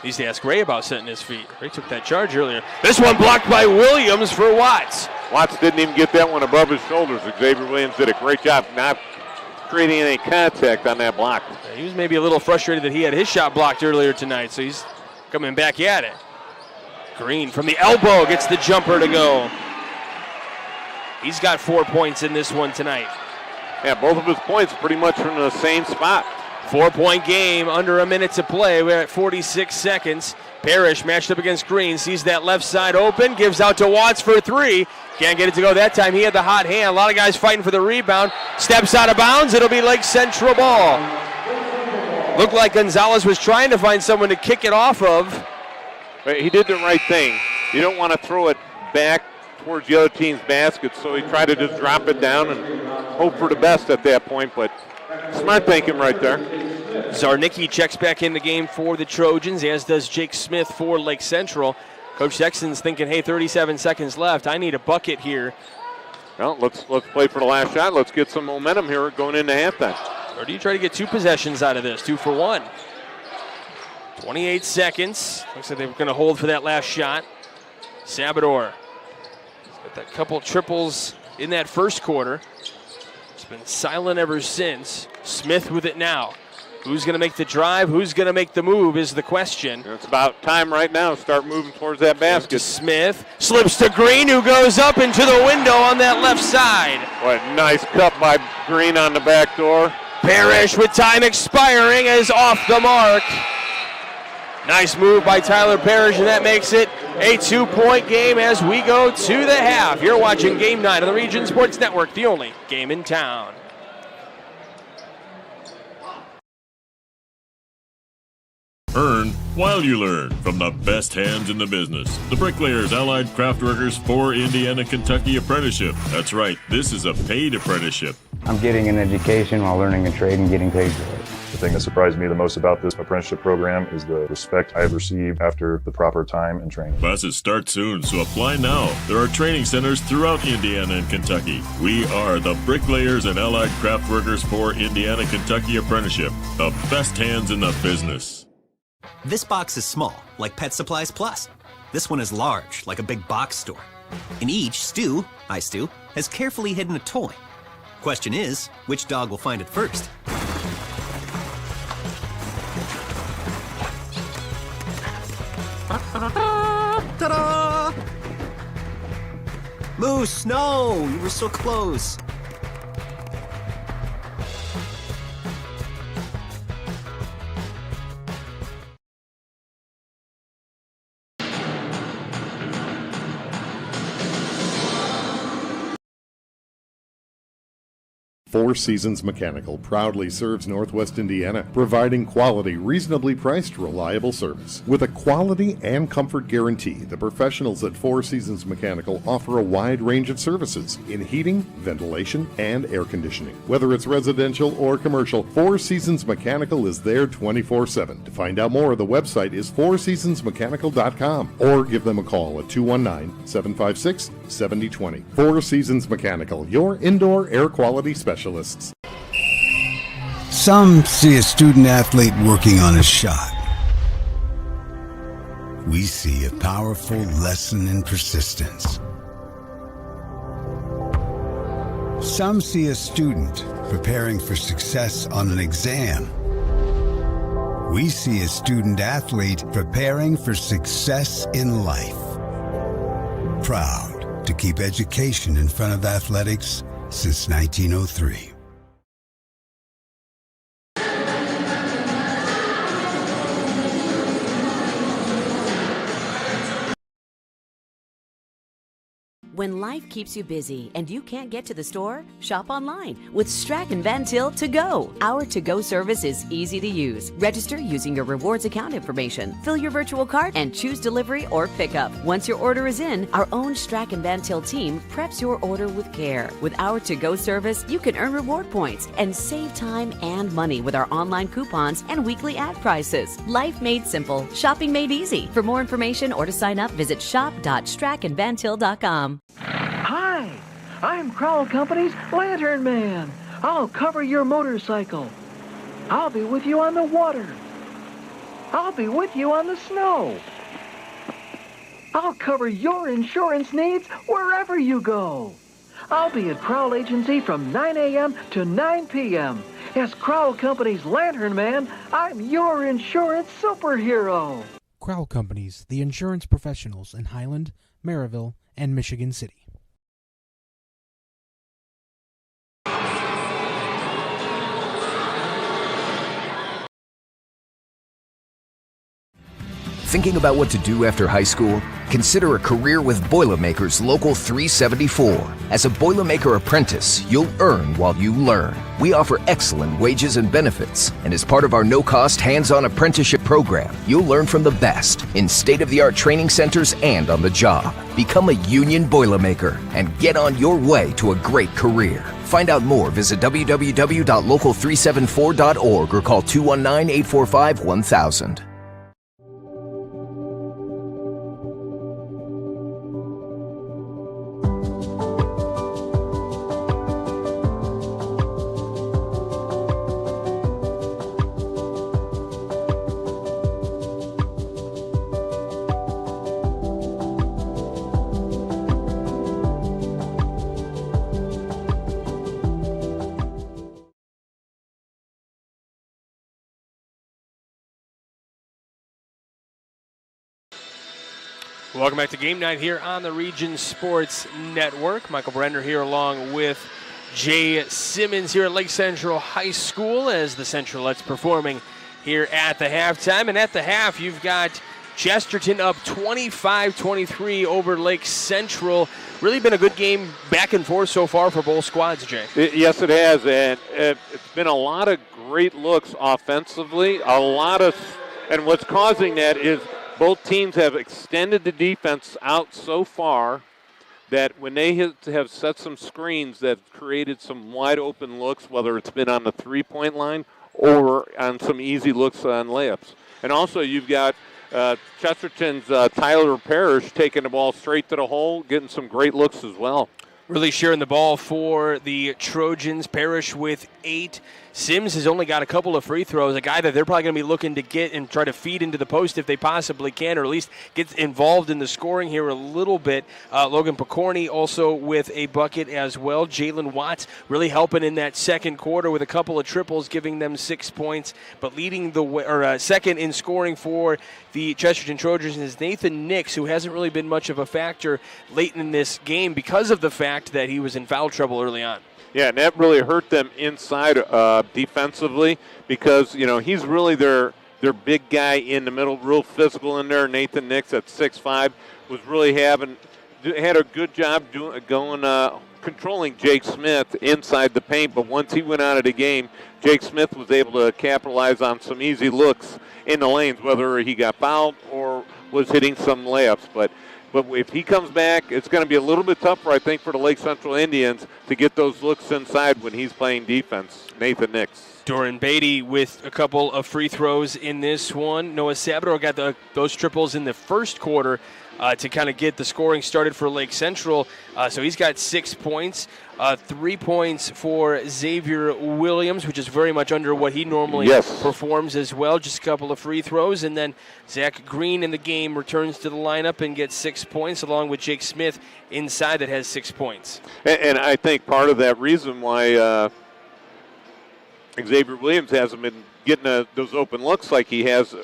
Needs to ask Ray about setting his feet. Ray took that charge earlier. This one blocked by Williams for Watts. Watts didn't even get that one above his shoulders. Xavier Williams did a great job not creating any contact on that block. He was maybe a little frustrated that he had his shot blocked earlier tonight, so he's coming back at it. Green from the elbow gets the jumper to go. He's got 4 points in this one tonight. Yeah, both of his points pretty much from the same spot. 4-point game, under a minute to play. We're at 46 seconds. Parrish matched up against Green, sees that left side open, gives out to Watts for three. Can't get it to go that time. He had the hot hand. A lot of guys fighting for the rebound. Steps out of bounds. It'll be Lake Central ball. Looked like Gonzalez was trying to find someone to kick it off of. But he did the right thing. You don't want to throw it back towards the other team's basket, so he tried to just drop it down and hope for the best at that point, but smart thinking right there. Zarnicki checks back in the game for the Trojans, as does Jake Smith for Lake Central. Coach Sexton's thinking, hey, 37 seconds left. I need a bucket here. Well, let's play for the last shot. Let's get some momentum here going into halftime. Or do you try to get two possessions out of this? 2 for 1. 28 seconds. Looks like they're going to hold for that last shot. Sabador got that couple triples in that first quarter. It's been silent ever since. Smith with it now. Who's going to make the drive? Who's going to make the move is the question. It's about time right now to start moving towards that basket. Smith slips to Green, who goes up into the window on that left side. What a nice cut by Green on the back door. Parrish with time expiring is off the mark. Nice move by Tyler Parrish, and that makes it a 2-point game as we go to the half. You're watching Game 9 on the Region Sports Network, the only game in town. Earn while you learn from the best hands in the business. The Bricklayers Allied Craftworkers for Indiana, Kentucky Apprenticeship. That's right, this is a paid apprenticeship. I'm getting an education while learning a trade and getting paid for it. The thing that surprised me the most about this apprenticeship program is the respect I've received after the proper time and training. Classes start soon, so apply now. There are training centers throughout Indiana and Kentucky. We are the Bricklayers and Allied Craft Workers for Indiana Kentucky Apprenticeship, the best hands in the business. This box is small, like Pet Supplies Plus. This one is large, like a big box store. In each, Stu has carefully hidden a toy. Question is, which dog will find it first? Ta-da! Moose, no! You were so close. Four Seasons Mechanical proudly serves Northwest Indiana, providing quality, reasonably priced, reliable service. With a quality and comfort guarantee, the professionals at Four Seasons Mechanical offer a wide range of services in heating, ventilation, and air conditioning. Whether it's residential or commercial, Four Seasons Mechanical is there 24/7. To find out more, the website is fourseasonsmechanical.com or give them a call at 219-756-7020. Four Seasons Mechanical, your indoor air quality specialist. Some see a student athlete working on a shot. We see a powerful lesson in persistence. Some see a student preparing for success on an exam. We see a student athlete preparing for success in life. Proud to keep education in front of athletics since 1903. When life keeps you busy and you can't get to the store, shop online with Strachan Van Til To Go. Our to-go service is easy to use. Register using your rewards account information, fill your virtual cart, and choose delivery or pickup. Once your order is in, our own Strachan Van Til team preps your order with care. With our to-go service, you can earn reward points and save time and money with our online coupons and weekly ad prices. Life made simple, shopping made easy. For more information or to sign up, visit shop.strachanvantil.com. Hi, I'm Crowell Company's Lantern Man. I'll cover your motorcycle. I'll be with you on the water. I'll be with you on the snow. I'll cover your insurance needs wherever you go. I'll be at Crowell Agency from 9 a.m. to 9 p.m. As Crowell Company's Lantern Man, I'm your insurance superhero. Crowell Companies, the insurance professionals in Highland, Maryville, and Michigan City. Thinking about what to do after high school? Consider a career with Boilermakers Local 374. As a Boilermaker apprentice, you'll earn while you learn. We offer excellent wages and benefits, and as part of our no-cost hands-on apprenticeship program, you'll learn from the best in state-of-the-art training centers and on the job. Become a union Boilermaker and get on your way to a great career. Find out more, visit www.local374.org or call 219-845-1000. Welcome back to Game Night here on the Region Sports Network. Michael Brender here along with Jay Simmons here at Lake Central High School as the Centralettes performing here at the halftime. And at the half, you've got Chesterton up 25-23 over Lake Central. Really been a good game back and forth so far for both squads, Jay. Yes, it has, and it's been a lot of great looks offensively. And what's causing that is both teams have extended the defense out so far that when they have set some screens that have created some wide open looks, whether it's been on the three-point line over on some easy looks on layups. And also you've got Chesterton's Tyler Parrish taking the ball straight to the hole, getting some great looks as well. Really sharing the ball for the Trojans. Parrish with 8. Sims has only got a couple of free throws, a guy that they're probably going to be looking to get and try to feed into the post if they possibly can, or at least get involved in the scoring here a little bit. Logan Picorni also with a bucket as well. Jalen Watts really helping in that second quarter with a couple of triples, giving them 6 points. But leading the way, or second in scoring for the Chesterton Trojans is Nathan Nix, who hasn't really been much of a factor late in this game because of the fact that he was in foul trouble early on. Yeah, and that really hurt them inside defensively because, he's really their big guy in the middle, real physical in there. Nathan Nix at 6'5", was really had a good job controlling Jake Smith inside the paint, but once he went out of the game, Jake Smith was able to capitalize on some easy looks in the lanes, whether he got fouled or was hitting some layups. But if he comes back, it's going to be a little bit tougher, I think, for the Lake Central Indians to get those looks inside when he's playing defense. Nathan Nix. Doran Beatty with a couple of free throws in this one. Noah Sabador got those triples in the first quarter to kind of get the scoring started for Lake Central. So he's got 6 points. 3 points for Xavier Williams, which is very much under what he normally performs as well. Just a couple of free throws. And then Zach Green in the game returns to the lineup and gets 6 points, along with Jake Smith inside that has 6 points. And I think part of that reason why Xavier Williams hasn't been getting those open looks like he has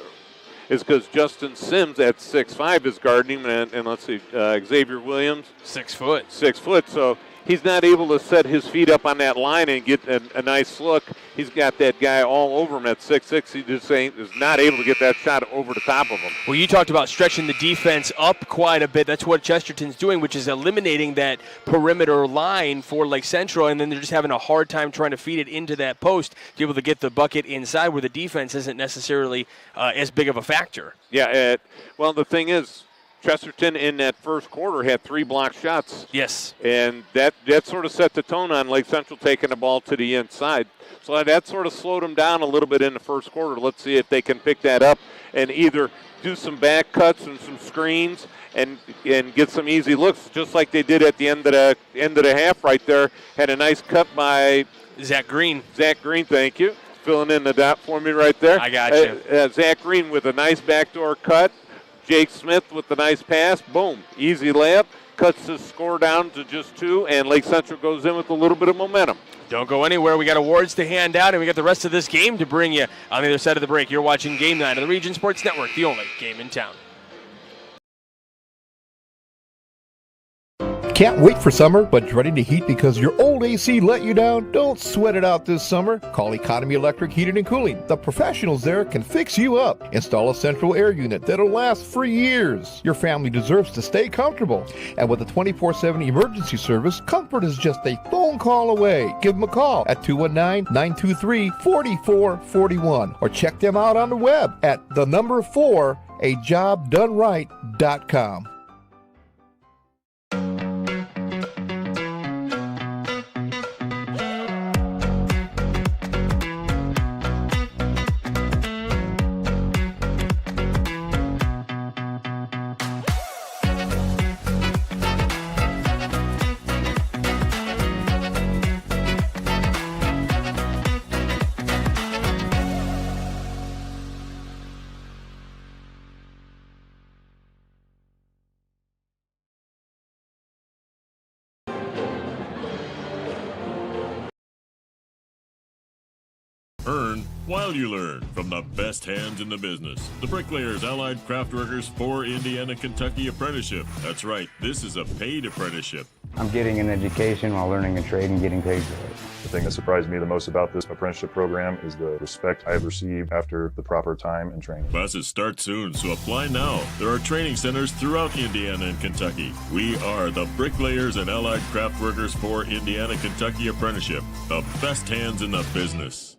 is because Justin Sims at 6'5" is guarding him, and let's see, Xavier Williams 6 foot. 6 foot, so he's not able to set his feet up on that line and get a nice look. He's got that guy all over him at 6'6". He just is not able to get that shot over the top of him. Well, you talked about stretching the defense up quite a bit. That's what Chesterton's doing, which is eliminating that perimeter line for Lake Central, and then they're just having a hard time trying to feed it into that post to be able to get the bucket inside where the defense isn't necessarily as big of a factor. Yeah, well, the thing is, Chesterton in that first quarter had 3 blocked shots. Yes. And that sort of set the tone on Lake Central taking the ball to the inside. So that sort of slowed them down a little bit in the first quarter. Let's see if they can pick that up and either do some back cuts and some screens and get some easy looks, just like they did at the end of the half right there. Had a nice cut by Zach Green. Zach Green, thank you. Filling in the dot for me right there. I got you. Zach Green with a nice backdoor cut. Jake Smith with the nice pass. Boom. Easy layup. Cuts the score down to just 2, and Lake Central goes in with a little bit of momentum. Don't go anywhere. We got awards to hand out, and we got the rest of this game to bring you on the other side of the break. You're watching Game 9 of the Region Sports Network, the only game in town. Can't wait for summer, but dreading the heat because your old AC let you down? Don't sweat it out this summer. Call Economy Electric Heating and Cooling. The professionals there can fix you up. Install a central air unit that'll last for years. Your family deserves to stay comfortable. And with a 24/7 emergency service, comfort is just a phone call away. Give them a call at 219-923-4441 or check them out on the web at 4ajobdoneright.com. Earn while you learn from the best hands in the business. The Bricklayers Allied Craftworkers for Indiana, Kentucky Apprenticeship. That's right, this is a paid apprenticeship. I'm getting an education while learning a trade and getting paid for it. The thing that surprised me the most about this apprenticeship program is the respect I have received after the proper time and training. Classes start soon, so apply now. There are training centers throughout Indiana and Kentucky. We are the Bricklayers and Allied Craftworkers for Indiana, Kentucky Apprenticeship. The best hands in the business.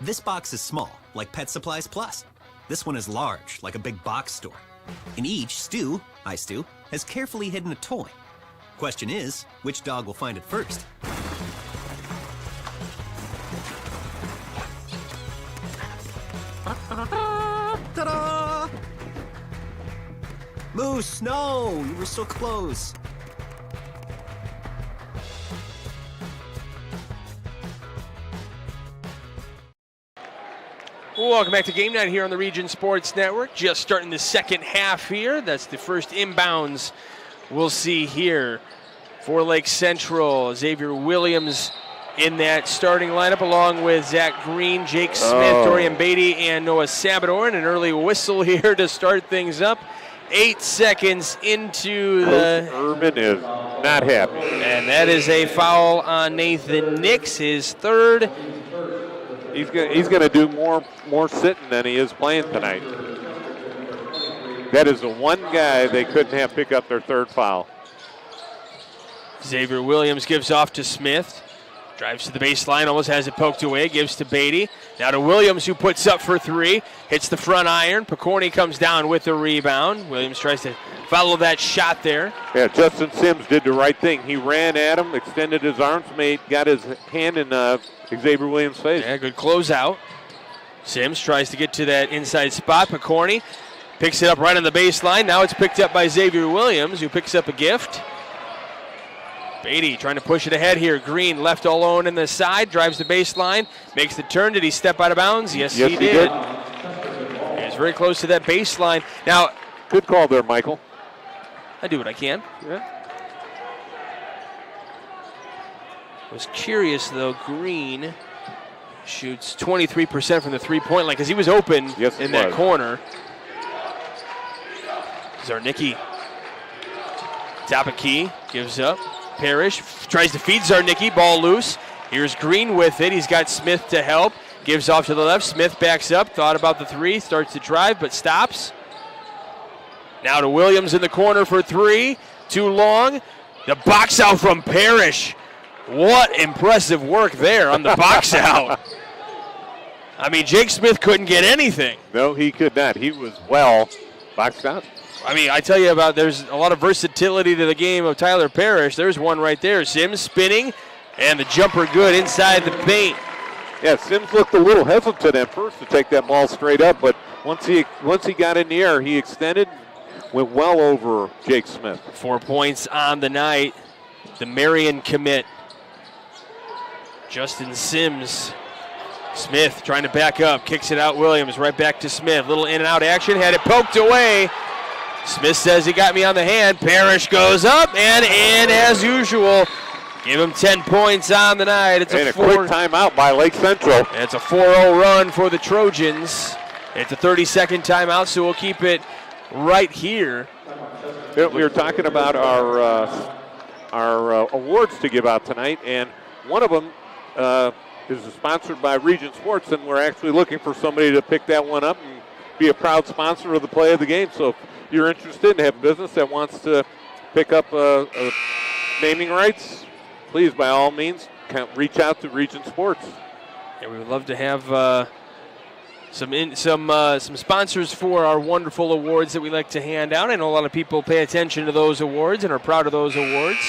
This box is small, like Pet Supplies Plus. This one is large, like a big box store. In each, Stu has carefully hidden a toy. Question is, which dog will find it first? close. No, you were so close. Welcome back to Game Night here on the Region Sports Network. Just starting the second half here. That's the first inbounds we'll see here for Lake Central. Xavier Williams in that starting lineup along with Zach Green, Jake Smith, Dorian Beatty, and Noah Sabador. And an early whistle here to start things up. 8 seconds into the... Urban is not happy. And that is a foul on Nathan Nix, his third. He's going to do more sitting than he is playing tonight. That is the one guy they couldn't have pick up their third foul. Xavier Williams gives off to Smith. Drives to the baseline, almost has it poked away, gives to Beatty. Now to Williams, who puts up for three. Hits the front iron. Picorni comes down with the rebound. Williams tries to follow that shot there. Yeah, Justin Sims did the right thing. He ran at him, extended his arms, got his hand in Xavier Williams' face. Yeah, good closeout. Sims tries to get to that inside spot. Picorni picks it up right on the baseline. Now it's picked up by Xavier Williams, who picks up a gift. Beatty trying to push it ahead here. Green left alone in the side, drives the baseline, makes the turn. Did he step out of bounds? Yes, he did. He was very close to that baseline. Now, good call there, Michael. I do what I can. Yeah. Was curious, though. Green shoots 23% from the three-point line because he was open in that corner. Zarnicki. Top of key, gives up. Parrish tries to feed Zarnicki, ball loose. Here's Green with it. He's got Smith to help. Gives off to the left. Smith backs up, thought about the three, starts to drive, but stops. Now to Williams in the corner for three. Too long. The box out from Parrish. What impressive work there on the box out. I mean, Jake Smith couldn't get anything. No, he could not. He was well boxed out. I mean, I tell you about, there's a lot of versatility to the game of Tyler Parrish. There's one right there. Sims spinning, and the jumper good inside the paint. Yeah, Sims looked a little hesitant at first to take that ball straight up, but once he got in the air, he extended, went well over Jake Smith. 4 points on the night. The Marion commit. Justin Sims. Smith trying to back up, kicks it out. Williams right back to Smith. Little in and out action, had it poked away. Smith says he got me on the hand. Parrish goes up and in as usual. Give him 10 points on the night. It's a quick timeout by Lake Central. It's a 4-0 run for the Trojans. It's a 30-second timeout, so we'll keep it right here. We were talking about our awards to give out tonight, and one of them is sponsored by Region Sports, and we're actually looking for somebody to pick that one up and be a proud sponsor of the play of the game. So if you're interested and have a business that wants to pick up naming rights, please, by all means, reach out to Region Sports. Yeah, we would love to have some sponsors for our wonderful awards that we like to hand out. I know a lot of people pay attention to those awards and are proud of those awards.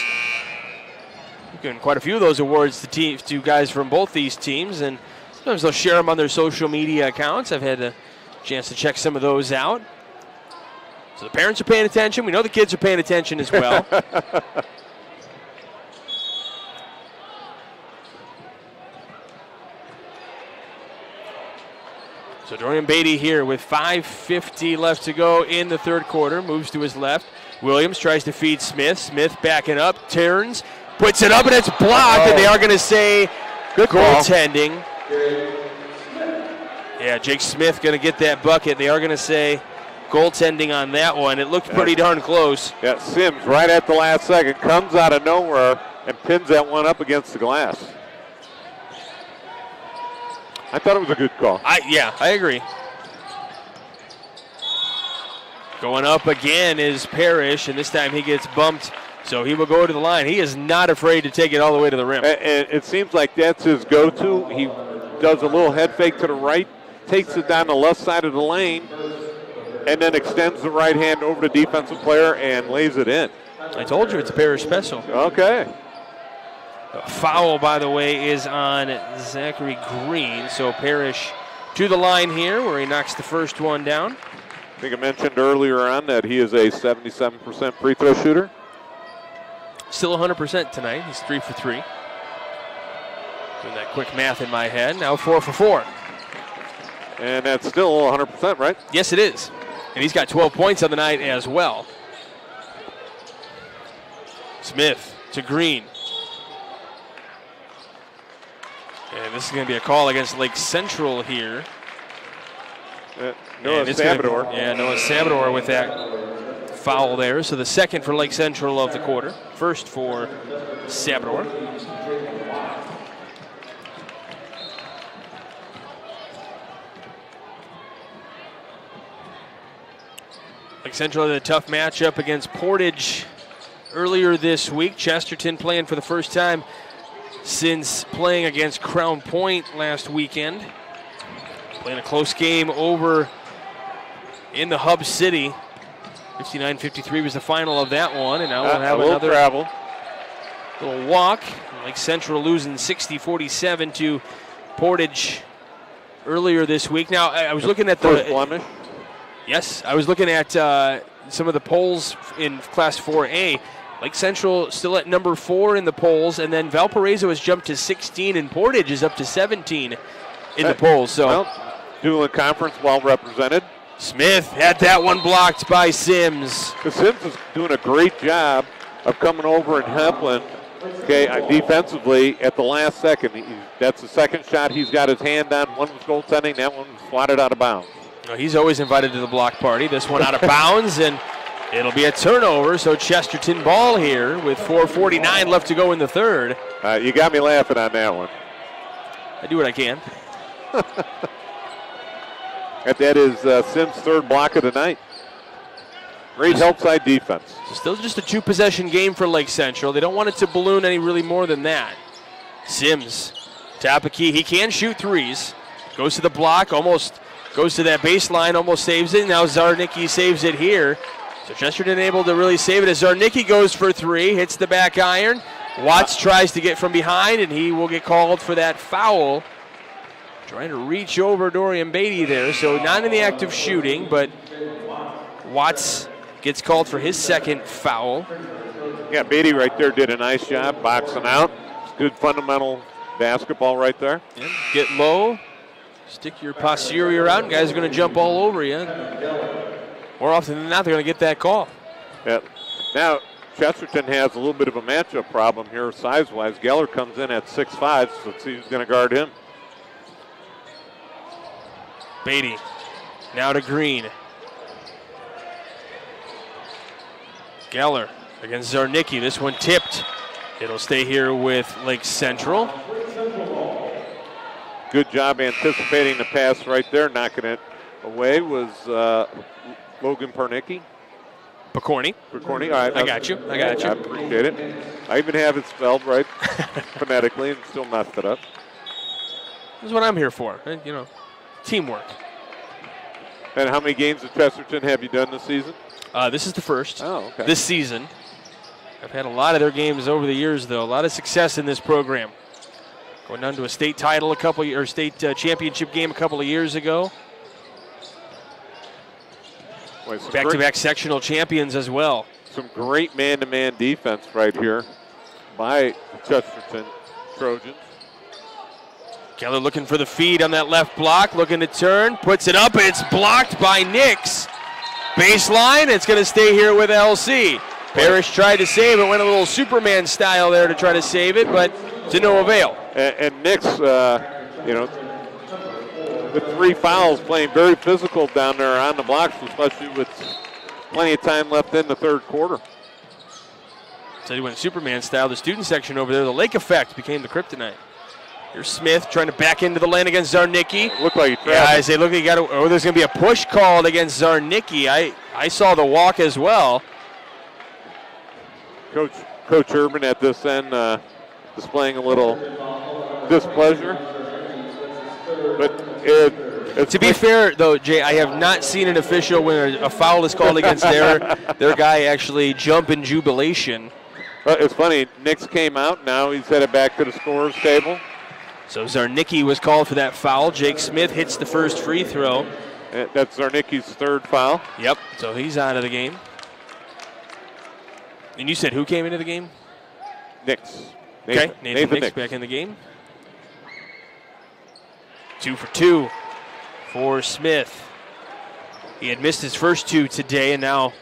We've given quite a few of those awards to guys from both these teams, and sometimes they'll share them on their social media accounts. I've had a chance to check some of those out. So the parents are paying attention. We know the kids are paying attention as well. So Dorian Beatty here with 5:50 left to go in the third quarter. Moves to his left. Williams tries to feed Smith. Smith backing up, turns, puts it up, and it's blocked. And they are going to say good goaltending. Yeah, Jake Smith going to get that bucket. They are going to say goaltending on that one. It looked pretty darn close. Yeah, Sims right at the last second comes out of nowhere and pins that one up against the glass. I thought it was a good call. I agree. Going up again is Parrish, and this time he gets bumped, so he will go to the line. He is not afraid to take it all the way to the rim. And it seems like that's his go-to. He does a little head fake to the right, takes it down the left side of the lane, and then extends the right hand over the defensive player and lays it in. I told you it's a Parrish special. Okay. A foul, by the way, is on Zachary Green. So Parrish to the line here where he knocks the first one down. I think I mentioned earlier on that he is a 77% free throw shooter. Still 100% tonight. He's 3 for 3. Doing that quick math in my head. Now 4 for 4. And that's still 100%, right? Yes, it is. And he's got 12 points on the night as well. Smith to Green. And this is going to be a call against Lake Central here. Noah Sabador. Noah Sabador with that foul there. So the second for Lake Central of the quarter. First for Sabador. Lake Central had a tough matchup against Portage earlier this week. Chesterton playing for the first time since playing against Crown Point last weekend. Playing a close game over in the hub city. 59-53 was the final of that one, and now we'll have another travel. Little walk. Lake Central losing 60-47 to Portage earlier this week. Now, I was looking at First blemish. Yes, I was looking at some of the polls in Class 4A. Lake Central still at number 4 in the polls, and then Valparaiso has jumped to 16, and Portage is up to 17 in the polls. So, Dual Conference well represented. Smith had that one blocked by Sims. Sims is doing a great job of coming over and helping. Okay, defensively at the last second. That's the second shot he's got his hand on. One was goaltending, that one was swatted out of bounds. No, he's always invited to the block party. This one out of bounds, and it'll be a turnover. So Chesterton ball here with 4:49 left to go in the third. You got me laughing on that one. I do what I can. That is Sims' third block of the night. Great help side defense. So still just a 2-possession game for Lake Central. They don't want it to balloon any really more than that. Sims, top of key. He can shoot threes. Goes to the block, almost goes to that baseline, almost saves it. Now Zarnicki saves it here. So Chesterton able to really save it as Zarnicki goes for 3, hits the back iron. Watts tries to get from behind, and he will get called for that foul. Trying to reach over Dorian Beatty there, so not in the act of shooting, but Watts gets called for his second foul. Yeah, Beatty right there did a nice job boxing out. It's good fundamental basketball right there. Yeah, get low, stick your posterior out, and guys are going to jump all over you. More often than not, they're going to get that call. Yeah. Now, Chesterton has a little bit of a matchup problem here size-wise. Geller comes in at 6'5", so let's see who's going to guard him. Beatty now to Green. Geller against Zarnicki. This one tipped. It'll stay here with Lake Central. Good job anticipating the pass right there. Knocking it away was Logan Pernicki. Picorni. All right, I got you. I appreciate it. I even have it spelled right phonetically and still messed it up. This is what I'm here for. You know, teamwork. And how many games of Chesterton have you done this season? This is the first. Oh, okay. This season. I've had a lot of their games over the years, though. A lot of success in this program. Going down to a state title state championship game a couple of years ago. Back-to-back sectional champions as well. Some great man-to-man defense right here by Chesterton Trojans. Keller looking for the feed on that left block, looking to turn, puts it up, and it's blocked by Nix. Baseline, it's going to stay here with LC. Parrish tried to save it, went a little Superman style there to try to save it, but to no avail. And Nix, with 3 fouls, playing very physical down there on the blocks, especially with plenty of time left in the third quarter. So he went Superman style. The student section over there, the Lake Effect became the kryptonite. Here's Smith trying to back into the lane against Zarnicki. Looked like he trapped. Yeah, I say, look, he got. Oh, there's going to be a push called against Zarnicki. I saw the walk as well. Coach Urban at this end displaying a little displeasure. But to be fair, though, Jay, I have not seen an official when a foul is called against their guy actually jump in jubilation. It's funny. Nix came out. Now he's headed back to the scorer's table. So Zarnicki was called for that foul. Jake Smith hits the first free throw. That's Zarnicki's third foul. Yep, so he's out of the game. And you said who came into the game? Nix. Okay, Nathan Nix back in the game. 2 for 2 for Smith. He had missed his first 2 today, and now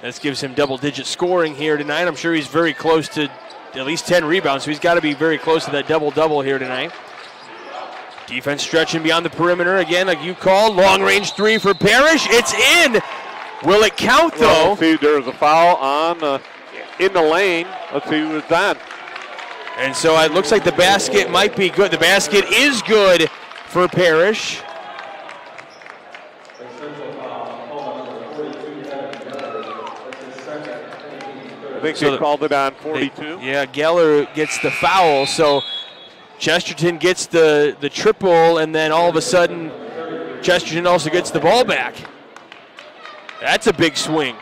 this gives him double-digit scoring here tonight. I'm sure he's very close to at least 10 rebounds, so he's got to be very close to that double-double here tonight. Defense stretching beyond the perimeter again, like you called. Long-range 3 for Parrish. It's in. Will it count, though? Well, see, there's a foul on in the lane. Let's see who it's on. And so it looks like the basket might be good. The basket is good for Parrish. I think they called it on 42. Geller gets the foul, so Chesterton gets the triple, and then all of a sudden Chesterton also gets the ball back. That's a big swing.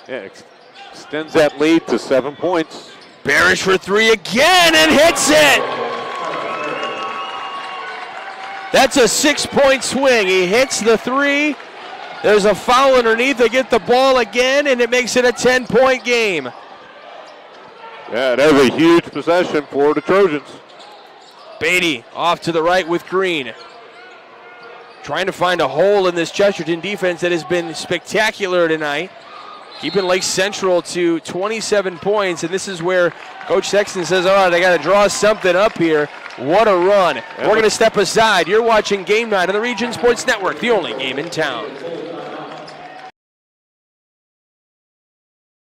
Yeah, extends that lead to 7 points. Parrish for 3 again and hits it. That's a 6-point swing. He hits the 3. There's a foul underneath. They get the ball again, and it makes it a 10-point game. Yeah, that was a huge possession for the Trojans. Beatty off to the right with Green. Trying to find a hole in this Chesterton defense that has been spectacular tonight. Keeping Lake Central to 27 points, and this is where Coach Sexton says, all right, I got to draw something up here. What a run. We're going to step aside. You're watching Game Night on the Region Sports Network, the only game in town.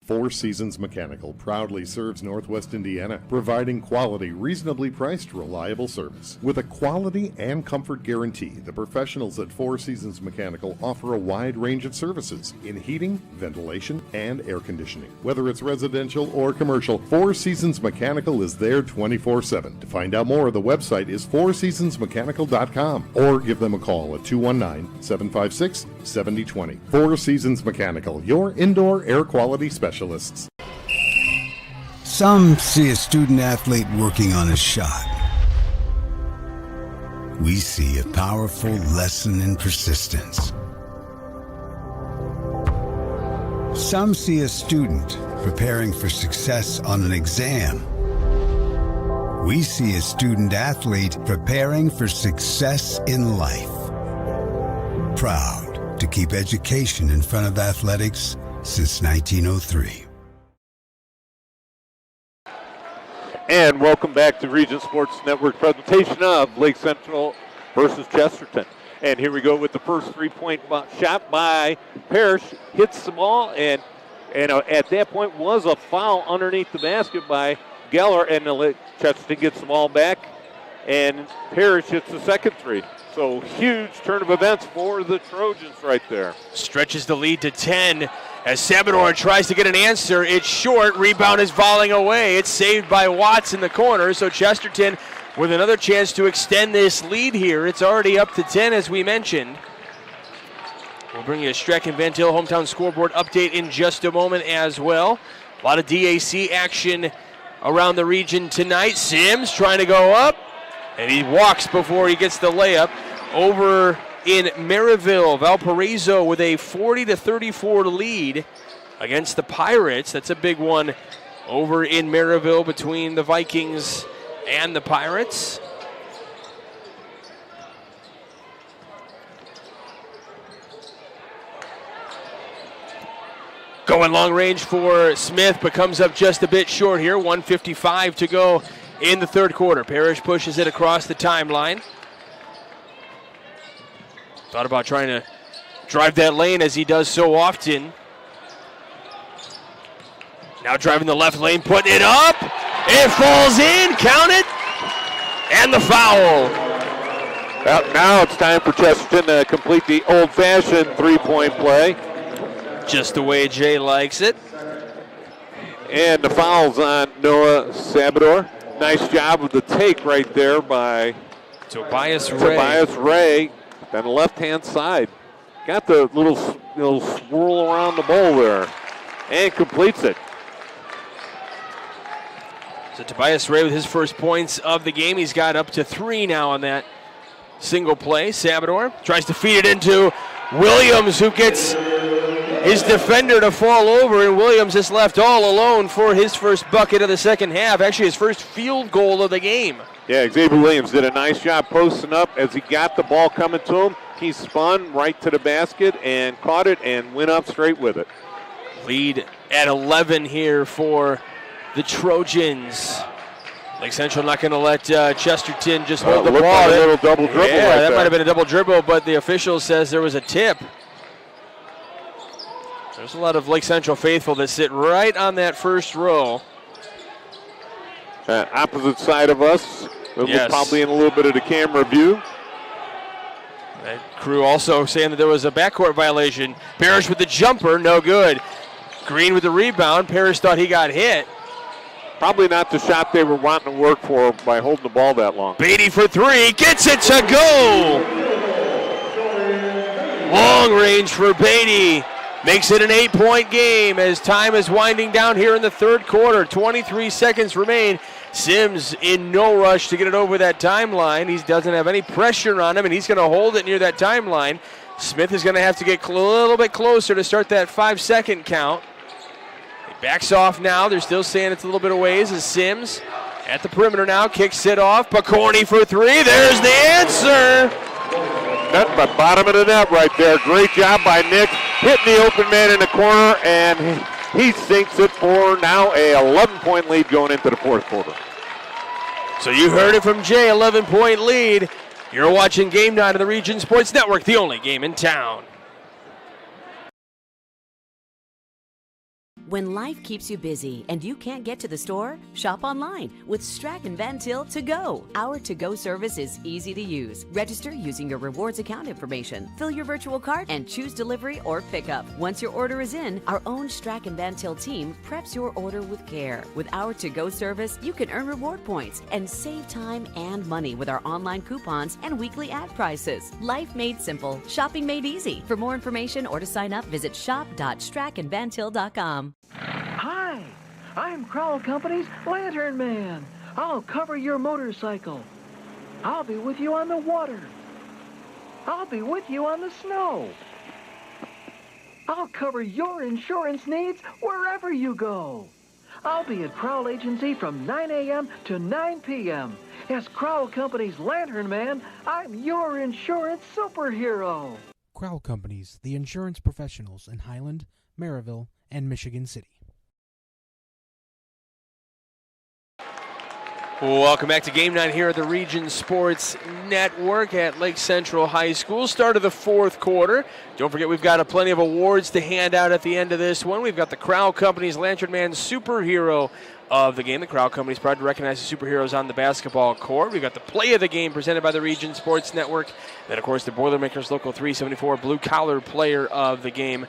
Four Seasons Mechanical proudly serves Northwest Indiana, providing quality, reasonably priced, reliable service. With a quality and comfort guarantee, the professionals at Four Seasons Mechanical offer a wide range of services in heating, ventilation, and air conditioning. Whether it's residential or commercial, Four Seasons Mechanical is there 24/7. To find out more, the website is fourseasonsmechanical.com or give them a call at 219-756-7020. Four Seasons Mechanical, your indoor air quality specialist. Some see a student athlete working on a shot. We see a powerful lesson in persistence. Some see a student preparing for success on an exam. We see a student athlete preparing for success in life. Proud to keep education in front of athletics since 1903. And welcome back to Region Sports Network presentation of Lake Central versus Chesterton. And here we go with the first three-point shot by Parrish. Hits the ball, and at that point was a foul underneath the basket by Geller, and Chesterton gets the ball back, and Parrish hits the second three. So huge turn of events for the Trojans right there. Stretches the lead to 10 as Sabador tries to get an answer. It's short. Rebound is volleying away. It's saved by Watts in the corner. So Chesterton with another chance to extend this lead here. It's already up to 10 as we mentioned. We'll bring you a Streck and Van Til hometown scoreboard update in just a moment as well. A lot of DAC action around the region tonight. Sims trying to go up, and he walks before he gets the layup. Over in Maryville, Valparaiso with a 40-34 lead against the Pirates. That's a big one over in Maryville between the Vikings and the Pirates. Going long range for Smith, but comes up just a bit short here. 1:55 to go in the third quarter. Parrish pushes it across the timeline. Thought about trying to drive that lane as he does so often. Now driving the left lane, putting it up. It falls in, count it, and the foul. Well, now it's time for Chesterton to complete the old-fashioned three-point play. Just the way Jay likes it. And the foul's on Noah Sabador. Nice job of the take right there by Tobias Ray. On the left-hand side. Got the little swirl around the bowl there. And completes it. So Tobias Ray with his first points of the game. He's got up to 3 now on that single play. Sabador tries to feed it into Williams, who gets his defender to fall over, and Williams is left all alone for his first bucket of the second half. Actually, his first field goal of the game. Yeah, Xavier Williams did a nice job posting up as he got the ball coming to him. He spun right to the basket and caught it and went up straight with it. Lead at 11 here for the Trojans. Lake Central not going to let Chesterton just hold the ball. Like a little double dribble. Yeah, right that there. might have been a double dribble, but the official says there was a tip. There's a lot of Lake Central faithful that sit right on that first row. Opposite side of us. Yes. Probably in a little bit of the camera view. That crew also saying that there was a backcourt violation. Parrish with the jumper, no good. Green with the rebound. Parrish thought he got hit. Probably not the shot they were wanting to work for by holding the ball that long. Beatty for 3, gets it to go! Long range for Beatty. Makes it an 8-point game as time is winding down here in the third quarter. 23 seconds remain. Sims in no rush to get it over that timeline. He doesn't have any pressure on him, and he's going to hold it near that timeline. Smith is going to have to get a little bit closer to start that 5-second count. He backs off now. They're still saying it's a little bit of ways as Sims at the perimeter now, kicks it off. Picorni for 3. There's the answer. Net by bottom of the net right there. Great job by Nick. Hitting the open man in the corner, and he sinks it for now a 11-point lead going into the fourth quarter. So you heard it from Jay, 11-point lead. You're watching Game 9 of the Region Sports Network, the only game in town. When life keeps you busy and you can't get to the store, shop online with Strachan Van Til To Go. Our to-go service is easy to use. Register using your rewards account information, fill your virtual cart, and choose delivery or pickup. Once your order is in, our own Strachan Van Til team preps your order with care. With our to-go service, you can earn reward points and save time and money with our online coupons and weekly ad prices. Life made simple, shopping made easy. For more information or to sign up, visit shop.strachanvantil.com. Hi, I'm Crowell Company's Lantern Man. I'll cover your motorcycle. I'll be with you on the water. I'll be with you on the snow. I'll cover your insurance needs wherever you go. I'll be at Crowell Agency from 9 a.m. to 9 p.m. As Crowell Company's Lantern Man, I'm your insurance superhero. Crowell Companies, the insurance professionals in Highland, Maryville, and Michigan City. Welcome back to Game 9 here at the Region Sports Network at Lake Central High School. Start of the fourth quarter. Don't forget we've got plenty of awards to hand out at the end of this one. We've got the Crowell Company's Lantern Man Superhero of the game. The Crowell Company is proud to recognize the superheroes on the basketball court. We've got the play of the game presented by the Region Sports Network. Then, of course, the Boilermakers Local 374 Blue Collar Player of the game.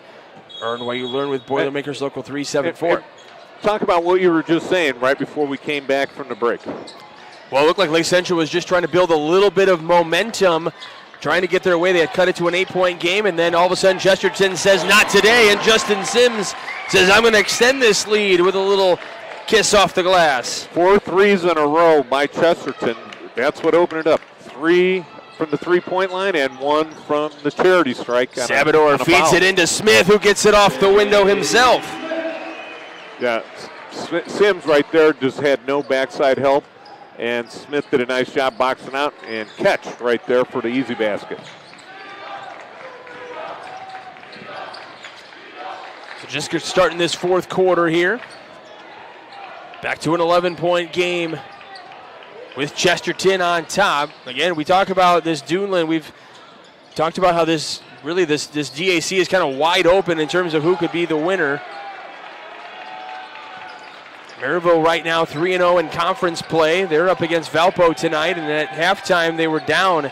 Earn what you learn with Boilermakers Local 374. Talk about what you were just saying right before we came back from the break. Well, it looked like Lake Central was just trying to build a little bit of momentum, trying to get their way. They had cut it to an 8-point game, and then all of a sudden Chesterton says, not today, and Justin Sims says, I'm going to extend this lead with a little kiss off the glass. 4 threes in a row by Chesterton. That's what opened it up. 3 from the three-point line and 1 from the charity strike. Sabador feeds it into Smith, who gets it off the window himself. Yeah, Sims right there just had no backside help, and Smith did a nice job boxing out and catch right there for the easy basket. So just starting this fourth quarter here. Back to an 11-point game with Chesterton on top. Again, we talk about this Duneland. We've talked about how this DAC is kind of wide open in terms of who could be the winner. Maryville right now 3-0 in conference play. They're up against Valpo tonight, and at halftime they were down.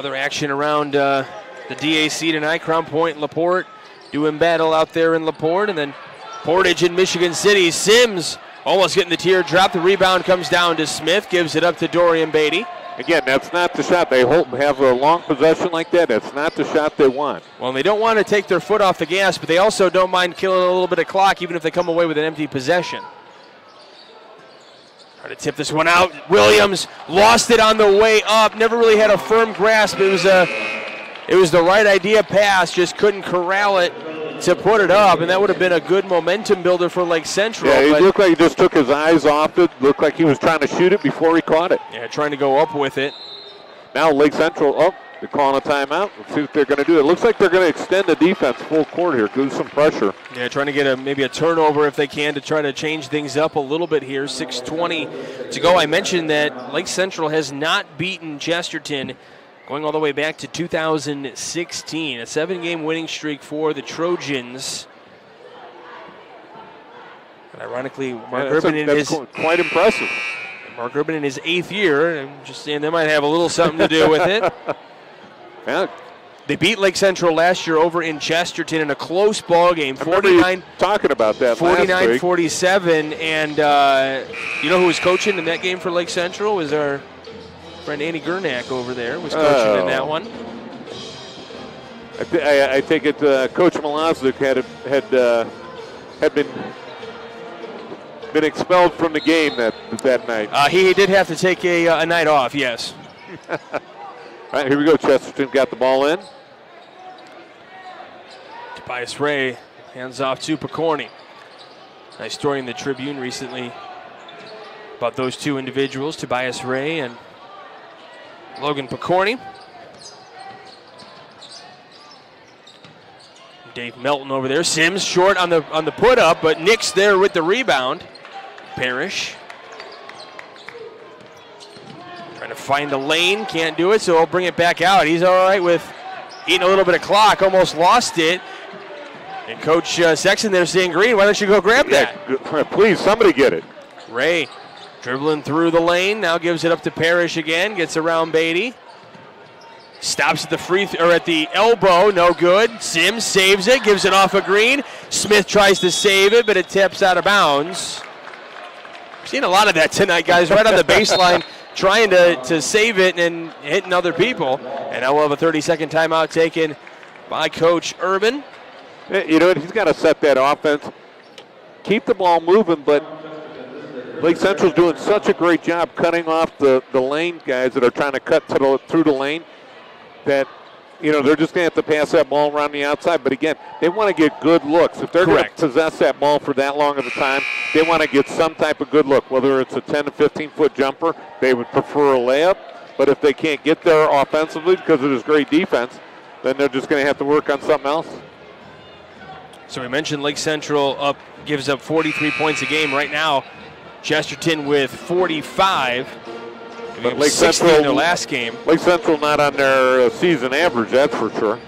Other action around the DAC tonight. Crown Point and LaPorte doing battle out there in LaPorte, and then Portage in Michigan City. Sims almost getting the teardrop. The rebound comes down to Smith, gives it up to Dorian Beatty. Again, that's not the shot. They have a long possession like that. That's not the shot they want. Well, they don't want to take their foot off the gas, but they also don't mind killing a little bit of clock, even if they come away with an empty possession. Trying to tip this one out. Williams lost it on the way up. Never really had a firm grasp. It was the right idea pass. Just couldn't corral it to put it up, and that would have been a good momentum builder for Lake Central. Yeah, it looked like he just took his eyes off it. Looked like he was trying to shoot it before he caught it. Yeah, trying to go up with it. Now Lake Central, they're calling a timeout. Let's see what they're going to do. It looks like they're going to extend the defense full court here, do some pressure. Yeah, trying to get maybe a turnover if they can to try to change things up a little bit here. 6:20 to go. I mentioned that Lake Central has not beaten Chesterton going all the way back to 2016. A 7-game winning streak for the Trojans. And ironically, Mark Urban that's quite impressive. Mark Urban in his 8th year. I'm just saying they might have a little something to do with it. Yeah. They beat Lake Central last year over in Chesterton in a close ball game. 49 talking about that 49-47. And you know who was coaching in that game for Lake Central? Was our friend Andy Gurnak over there was coaching in that one. I take it Coach Malaznik had been expelled from the game that night. He did have to take a night off, yes. All right, here we go. Chesterton got the ball in. Tobias Ray hands off to Picorni. Nice story in the Tribune recently about those two individuals, Tobias Ray and Logan Picorni. Dave Melton over there. Sims short on the put up, but Nick's there with the rebound. Parrish trying to find a lane, can't do it, so he'll bring it back out. He's all right with eating a little bit of clock, almost lost it. And Coach Sexton there saying, Green, why don't you go grab that? Please, somebody get it. Ray dribbling through the lane, now gives it up to Parrish again, gets around Beatty. Stops at the at the elbow, no good. Sims saves it, gives it off of Green. Smith tries to save it, but it tips out of bounds. We've seen a lot of that tonight, guys, right on the baseline, trying to save it and hitting other people. And now we'll have a 30-second timeout taken by Coach Urban. You know what? He's got to set that offense. Keep the ball moving, but Lake Central's doing such a great job cutting off the lane guys that are trying to cut through the lane that, you know, they're just going to have to pass that ball around the outside. But, again, they want to get good looks. If they're going to possess that ball for that long of a time, they want to get some type of good look, whether it's a 10 to 15-foot jumper. They would prefer a layup. But if they can't get there offensively because of this great defense, then they're just going to have to work on something else. So we mentioned Lake Central gives up 43 points a game right now. Chesterton with 45. But Lake Central in their last game. Lake Central not on their season average, that's for sure.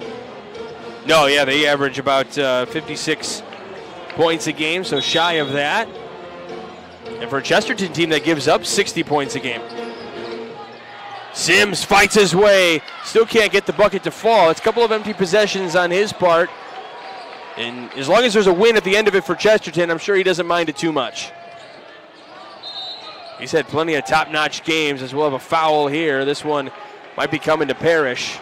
No, yeah, they average about 56 points a game, so shy of that. And for a Chesterton team that gives up 60 points a game. Sims fights his way, still can't get the bucket to fall. It's a couple of empty possessions on his part. And as long as there's a win at the end of it for Chesterton, I'm sure he doesn't mind it too much. He's had plenty of top-notch games, as we'll have a foul here. This one might be coming to Parrish.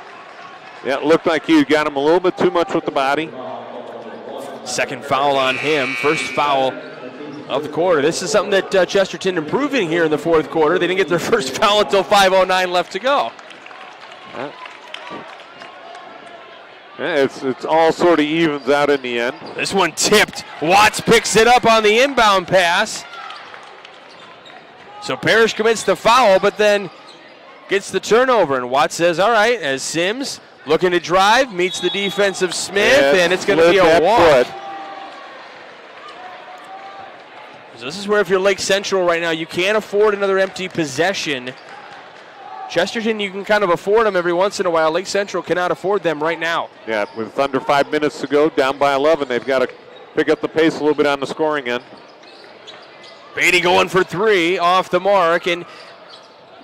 Yeah, it looked like you got him a little bit too much with the body. Second foul on him. First foul of the quarter. This is something that Chesterton improving here in the fourth quarter. They didn't get their first foul until 5:09 left to go. Yeah, it's all sort of evens out in the end. This one tipped. Watts picks it up on the inbound pass. So Parrish commits the foul, but then gets the turnover. And Watts says, all right, as Sims looking to drive, meets the defense of Smith, and it's going to be a walk. So this is where if you're Lake Central right now, you can't afford another empty possession. Chesterton, you can kind of afford them every once in a while. Lake Central cannot afford them right now. Yeah, with under 5 minutes to go, down by 11, they've got to pick up the pace a little bit on the scoring end. Beatty going for three off the mark, and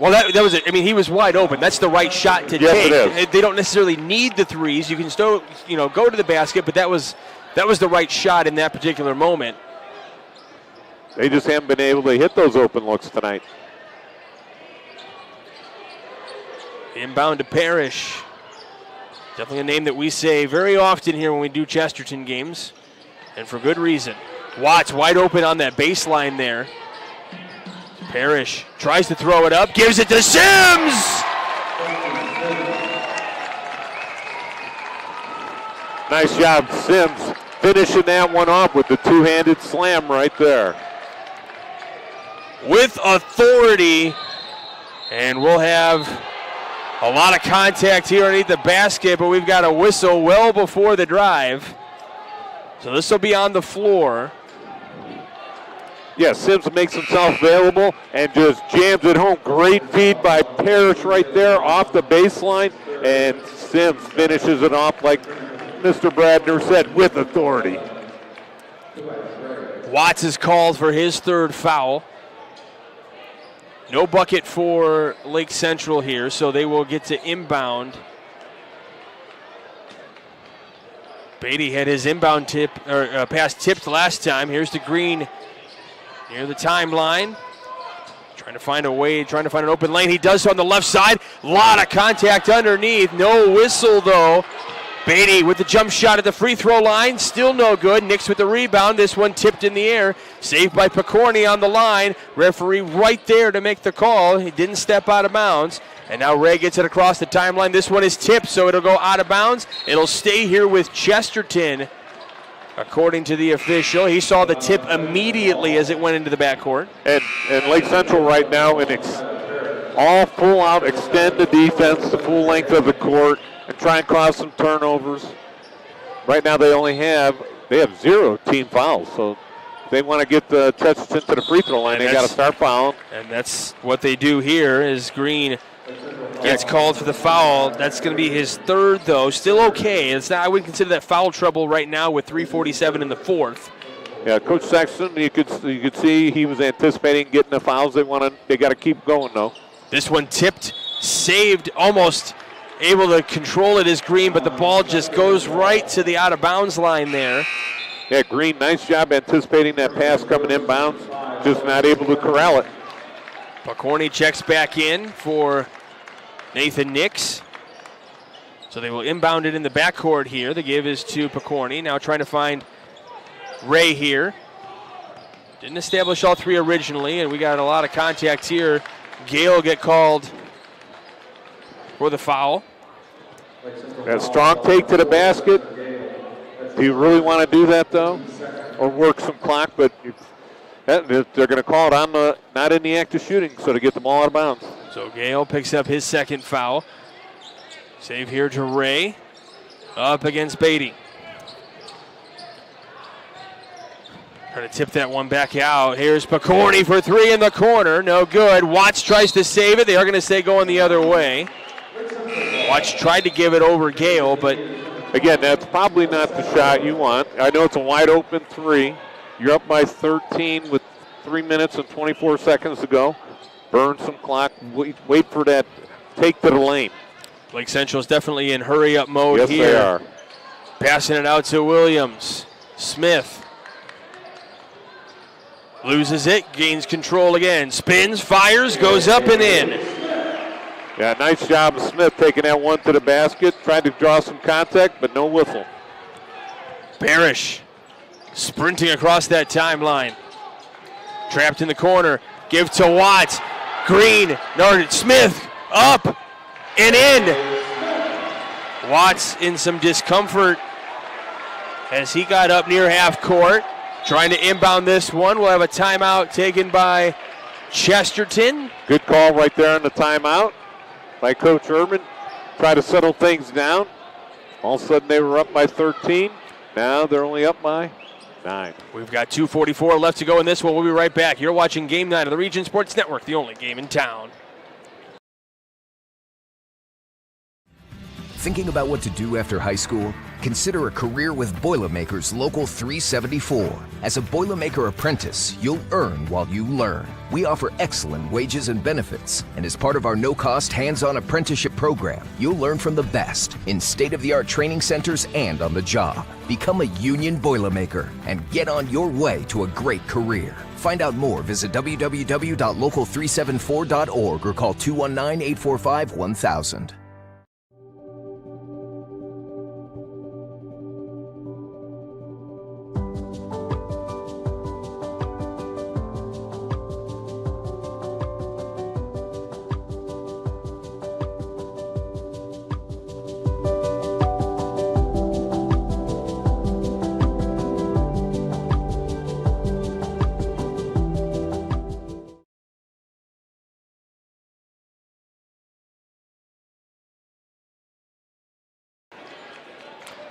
well, that was it. I mean, he was wide open. That's the right shot to take. It is. They don't necessarily need the threes. You can still, go to the basket, but that was the right shot in that particular moment. They just haven't been able to hit those open looks tonight. Inbound to Parrish. Definitely a name that we say very often here when we do Chesterton games, and for good reason. Watts wide open on that baseline there. Parrish tries to throw it up, gives it to Sims! Nice job, Sims, finishing that one off with the two-handed slam right there. With authority, and we'll have a lot of contact here underneath the basket, but we've got a whistle well before the drive. So this will be on the floor. Yeah, Sims makes himself available and just jams it home. Great feed by Parrish right there off the baseline, and Sims finishes it off like Mr. Bradner said, with authority. Watts is called for his third foul. No bucket for Lake Central here, so they will get to inbound. Beatty had his inbound pass tipped last time. Here's to Green near the timeline. Trying to find a way, trying to find an open lane. He does so on the left side. A lot of contact underneath. No whistle, though. Beatty with the jump shot at the free throw line. Still no good. Nix with the rebound. This one tipped in the air. Saved by Picorni on the line. Referee right there to make the call. He didn't step out of bounds. And now Ray gets it across the timeline. This one is tipped, so it'll go out of bounds. It'll stay here with Chesterton, according to the official. He saw the tip immediately as it went into the backcourt. And Lake Central right now in all full out, extend the defense the full length of the court and try and cause some turnovers. Right now they have 0 team fouls, so if they want to get the Chesterton to the free throw line, they got to start fouling. And that's what they do here is Green gets called for the foul. That's going to be his third, though. Still okay. It's not. I wouldn't consider that foul trouble right now with 3:47 in the fourth. Yeah, Coach Sexton, you could see he was anticipating getting the fouls. They got to keep going, though. This one tipped, saved, almost able to control it is Green, but the ball just goes right to the out-of-bounds line there. Yeah, Green, nice job anticipating that pass coming inbounds. Just not able to corral it. Picorni checks back in for Nathan Nix. So they will inbound it in the backcourt here. The give is to Picorni. Now trying to find Ray here. Didn't establish all three originally, and we got a lot of contact here. Gale get called for the foul. That strong take to the basket. Do you really want to do that, though? Or work some clock, but they're going to call it on not in the act of shooting, so to get the ball out of bounds. So Gale picks up his second foul. Save here to Ray. Up against Beatty. Trying to tip that one back out. Here's Picorni for three in the corner. No good. Watts tries to save it. They are going to stay going the other way. Watts tried to give it over Gale, but again, that's probably not the shot you want. I know it's a wide open three. You're up by 13 with 3 minutes and 24 seconds to go. Burn some clock. Wait for that take to the lane. Lake Central's definitely in hurry-up mode here. Yes, they are. Passing it out to Williams. Smith loses it, gains control again. Spins, fires, goes up and in. Yeah, nice job of Smith taking that one to the basket. Tried to draw some contact, but no whistle. Parrish sprinting across that timeline. Trapped in the corner. Give to Watts. Green. No, Smith. Up and in. Watts in some discomfort as he got up near half court. Trying to inbound this one. We'll have a timeout taken by Chesterton. Good call right there on the timeout by Coach Urban. Try to settle things down. All of a sudden they were up by 13. Now they're only up by 9. We've got 2:44 left to go in this one. We'll be right back. You're watching Game 9 of the Region Sports Network, the only game in town. Thinking about what to do after high school? Consider a career with Boilermakers Local 374. As a Boilermaker apprentice, you'll earn while you learn. We offer excellent wages and benefits, and as part of our no-cost hands-on apprenticeship program, you'll learn from the best in state-of-the-art training centers and on the job. Become a union Boilermaker and get on your way to a great career. Find out more, visit www.local374.org or call 219-845-1000.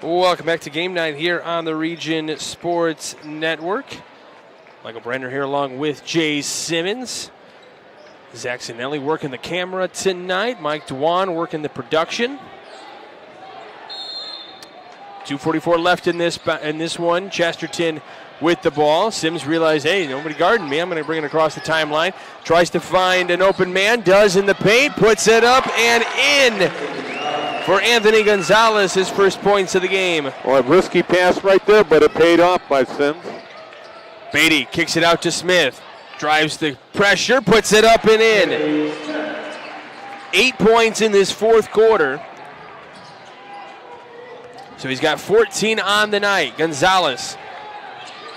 Welcome back to Game Night here on the Region Sports Network. Michael Brenner here along with Jay Simmons. Zach Sinelli working the camera tonight. Mike Dwan working the production. 2:44 left in this one. Chesterton with the ball. Sims realized, hey, nobody guarding me. I'm going to bring it across the timeline. Tries to find an open man. Does in the paint. Puts it up and in. For Anthony Gonzalez, his first points of the game. Well, a risky pass right there, but it paid off by Sims. Beatty kicks it out to Smith. Drives the pressure, puts it up and in. 8 points in this fourth quarter. So he's got 14 on the night. Gonzalez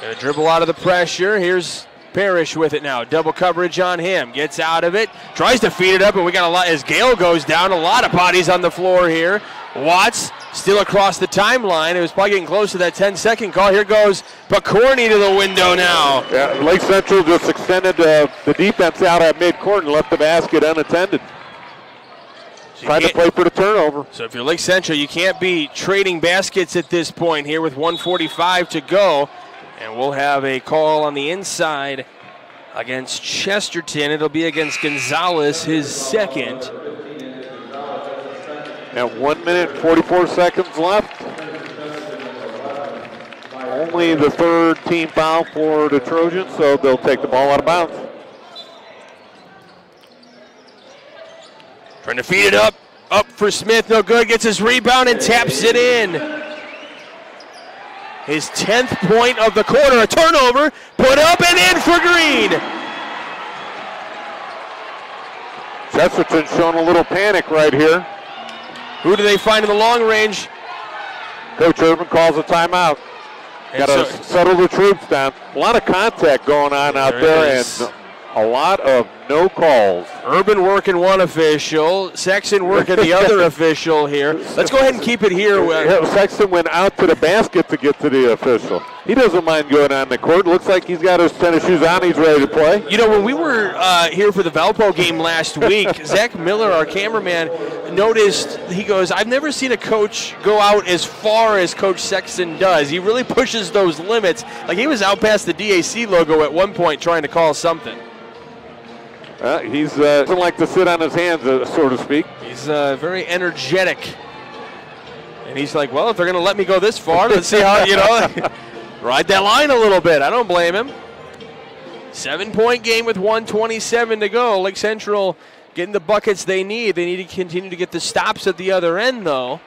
gonna dribble out of the pressure. Here's Parrish with it now. Double coverage on him. Gets out of it. Tries to feed it up, and we got a lot as Gale goes down. A lot of bodies on the floor here. Watts still across the timeline. It was probably getting close to that 10-second call. Here goes Picorni to the window now. Yeah, Lake Central just extended the defense out at midcourt and left the basket unattended. Tried to play for the turnover. So if you're Lake Central, you can't be trading baskets at this point here with 1:45 to go. And we'll have a call on the inside against Chesterton. It'll be against Gonzalez, his second. At 1 minute, 44 seconds left. Only the third team foul for the Trojans, so they'll take the ball out of bounds. Trying to feed it up. Up for Smith, no good. Gets his rebound and taps it in. His 10th point of the quarter, a turnover, put up and in for Green. Chesterton showing a little panic right here. Who do they find in the long range? Coach Urban calls a timeout. Got to settle the troops down. A lot of contact going on out there and a lot of no calls. Urban working one official, Sexton working the other official here. Let's go ahead and keep it here. Sexton went out to the basket to get to the official. He doesn't mind going on the court. Looks like he's got his tennis shoes on. He's ready to play. You know, when we were here for the Valpo game last week, Zach Miller, our cameraman, noticed, he goes, I've never seen a coach go out as far as Coach Sexton does. He really pushes those limits. Like he was out past the DAC logo at one point trying to call something. He doesn't like to sit on his hands, so to speak. He's very energetic. And he's like, well, if they're going to let me go this far, let's see how, ride that line a little bit. I don't blame him. 7-point game with 1:27 to go. Lake Central getting the buckets they need. They need to continue to get the stops at the other end, though.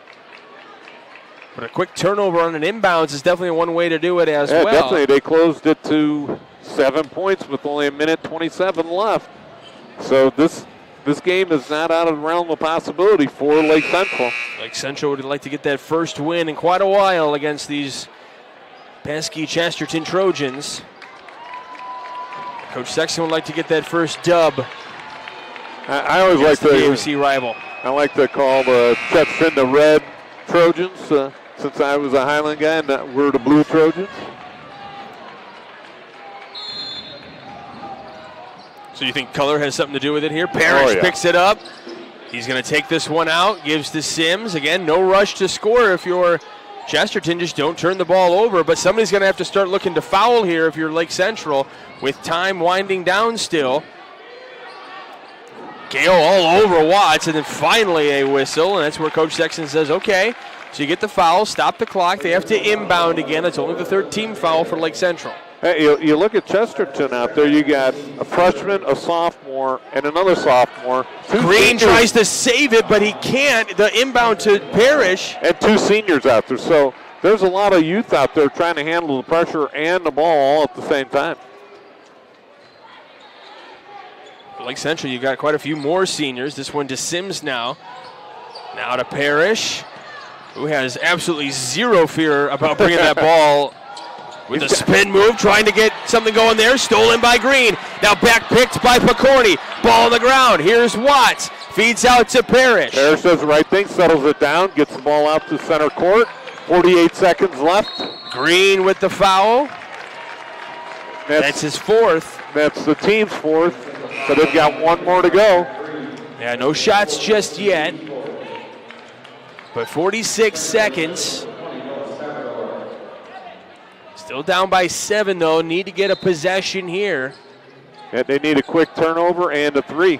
But a quick turnover on an inbounds is definitely one way to do it as well. Definitely. They closed it to 7 points with only a minute 27 left. So this game is not out of the realm of possibility for Lake Central. Lake Central would like to get that first win in quite a while against these pesky Chesterton Trojans. Coach Sexton would like to get that first dub. I always like the AMC rival. I like to call the Chesterton the Red Trojans since I was a Highland guy, and we're the Blue Trojans. So you think color has something to do with it here? Parrish picks it up. He's going to take this one out, gives to Sims. Again, no rush to score if you're Chesterton. Just don't turn the ball over. But somebody's going to have to start looking to foul here if you're Lake Central with time winding down still. Gale all over Watts, and then finally a whistle, and that's where Coach Sexton says, okay, so you get the foul, stop the clock. They have to inbound again. That's only the third team foul for Lake Central. Hey, you look at Chesterton out there. You got a freshman, a sophomore, and another sophomore. Green tries to save it, but he can't. The inbound to Parrish. And 2 seniors out there. So there's a lot of youth out there trying to handle the pressure and the ball all at the same time. Lake Central, you got quite a few more seniors. This one to Sims now. Now to Parrish, who has absolutely zero fear about bringing that ball with a spin move, trying to get something going there. Stolen by Green. Now back picked by Picorni. Ball on the ground. Here's Watts. Feeds out to Parrish. Parrish does the right thing, settles it down, gets the ball out to center court. 48 seconds left. Green with the foul. That's his fourth. That's the team's fourth. So they've got one more to go. Yeah, no shots just yet. But 46 seconds. Still down by 7, though. Need to get a possession here. And they need a quick turnover and a 3.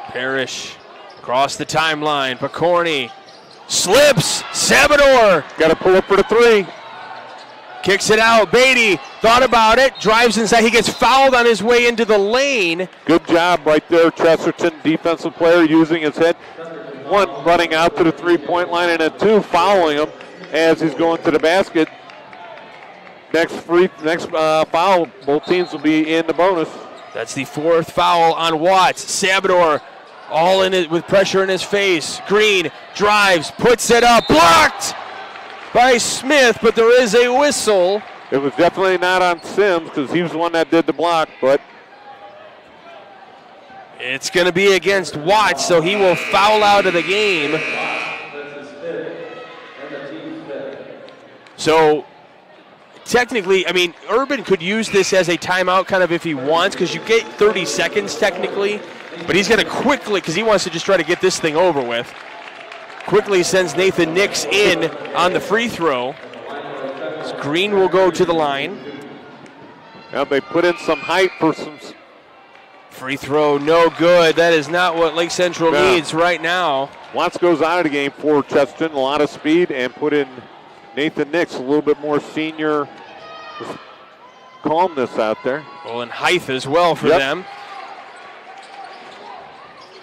Parrish across the timeline. Picorni slips. Sabador. Got to pull up for the 3. Kicks it out. Beatty thought about it. Drives inside. He gets fouled on his way into the lane. Good job right there, Chesterton, defensive player, using his head. 1 running out to the 3-point line, and then 2 fouling him as he's going to the basket. Next foul, both teams will be in the bonus. That's the 4th foul on Watts. Sabador all in it with pressure in his face. Green drives, puts it up, blocked by Smith, but there is a whistle. It was definitely not on Sims because he was the one that did the block, but it's going to be against Watts, so he will foul out of the game. So technically, I mean, Urban could use this as a timeout kind of if he wants, because you get 30 seconds technically, but he's going to quickly, because he wants to just try to get this thing over with, quickly sends Nathan Nix in on the free throw. So Green will go to the line. Now they put in some height for some. Free throw, no good. That is not what Lake Central needs right now. Watts goes out of the game for Chesterton. A lot of speed, and put in Nathan Nix, a little bit more senior calmness out there. Well, and height as well for them.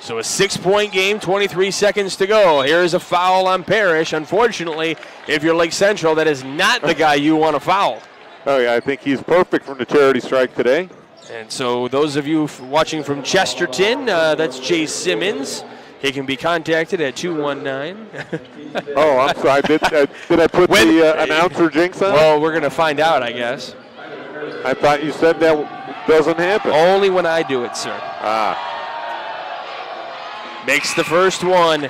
So a 6-point game, 23 seconds to go. Here's a foul on Parrish. Unfortunately, if you're Lake Central, that is not the guy you want to foul. Oh, yeah, I think he's perfect from the charity strike today. And so those of you watching from Chesterton, that's Jay Simmons. He can be contacted at 219. Oh, I'm sorry. Did I put the announcer jinx on? Well, we're going to find out, I guess. I thought you said that doesn't happen. Only when I do it, sir. Makes the first one.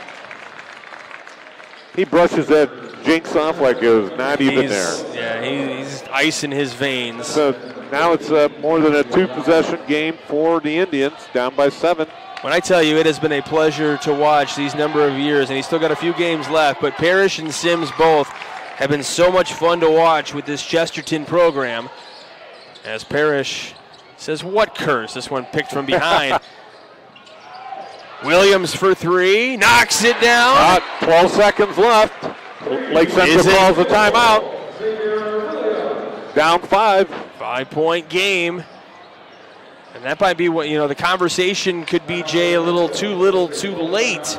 He brushes that jinx off like it was not even there. Yeah, he's ice in his veins. So now it's more than a 2-possession game for the Indians, down by 7. When I tell you, it has been a pleasure to watch these number of years, and he's still got a few games left, but Parrish and Sims both have been so much fun to watch with this Chesterton program. As Parrish says, what curse? This one picked from behind. Williams for 3, knocks it down. 12 seconds left. Lake Central calls a timeout. Down 5. 5-point game. And that might be what, the conversation could be, Jay, a little too late.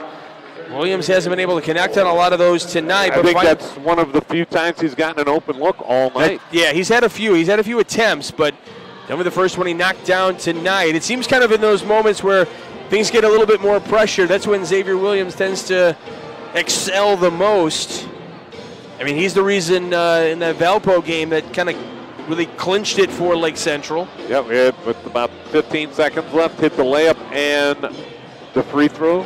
Williams hasn't been able to connect on a lot of those tonight. I think that's one of the few times he's gotten an open look all night. He's had a few. He's had a few attempts, but that was the first one he knocked down tonight. It seems kind of in those moments where things get a little bit more pressure. That's when Xavier Williams tends to excel the most. I mean, he's the reason in that Valpo game that kind of really clinched it for Lake Central. Yep, with about 15 seconds left, hit the layup and the free throw.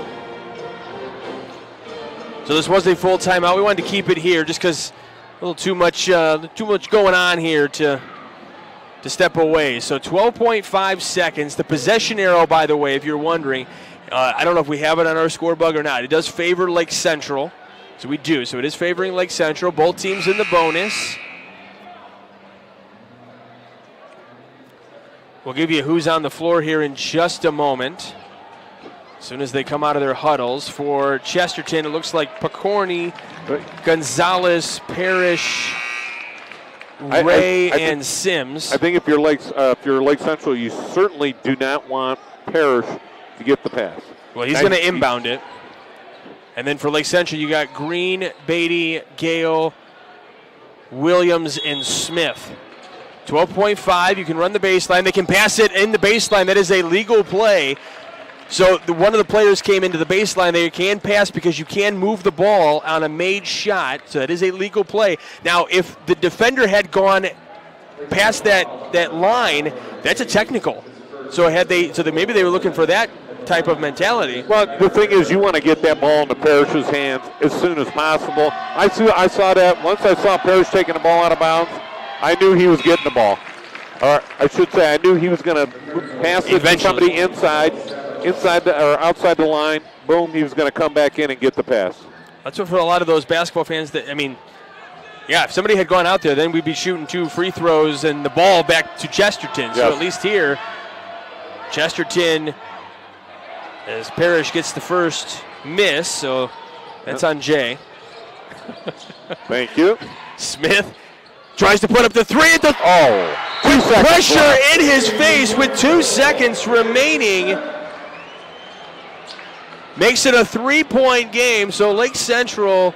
So this was a full timeout. We wanted to keep it here just because a little too much going on here to step away. So 12.5 seconds. The possession arrow, by the way, if you're wondering, I don't know if we have it on our scorebug or not. It does favor Lake Central. So we do. So it is favoring Lake Central. Both teams in the bonus. We'll give you who's on the floor here in just a moment. As soon as they come out of their huddles. For Chesterton, it looks like Picorni, Gonzalez, Parrish, Ray, and Sims. I think if you're Lake Central, you certainly do not want Parrish to get the pass. Well, he's going to inbound it. And then for Lake Central, you got Green, Beatty, Gale, Williams, and Smith. 12.5, you can run the baseline. They can pass it in the baseline. That is a legal play. So one of the players came into the baseline. They can pass because you can move the ball on a made shot. So that is a legal play. Now, if the defender had gone past that line, that's a technical. So maybe they were looking for that type of mentality. Well, the thing is, you want to get that ball into Parrish's hands as soon as possible. I saw that once I saw Parrish taking the ball out of bounds. I knew he was getting the ball. Or I should say, I knew he was going to pass it to somebody outside the line. Boom, he was going to come back in and get the pass. That's what for a lot of those basketball fans if somebody had gone out there, then we'd be shooting 2 free throws and the ball back to Chesterton. So at least here, Chesterton, as Parrish gets the first miss, so that's on Jay. Thank you. Smith tries to put up the 3 at the... With pressure in his face with 2 seconds remaining. Makes it a 3-point game, so Lake Central...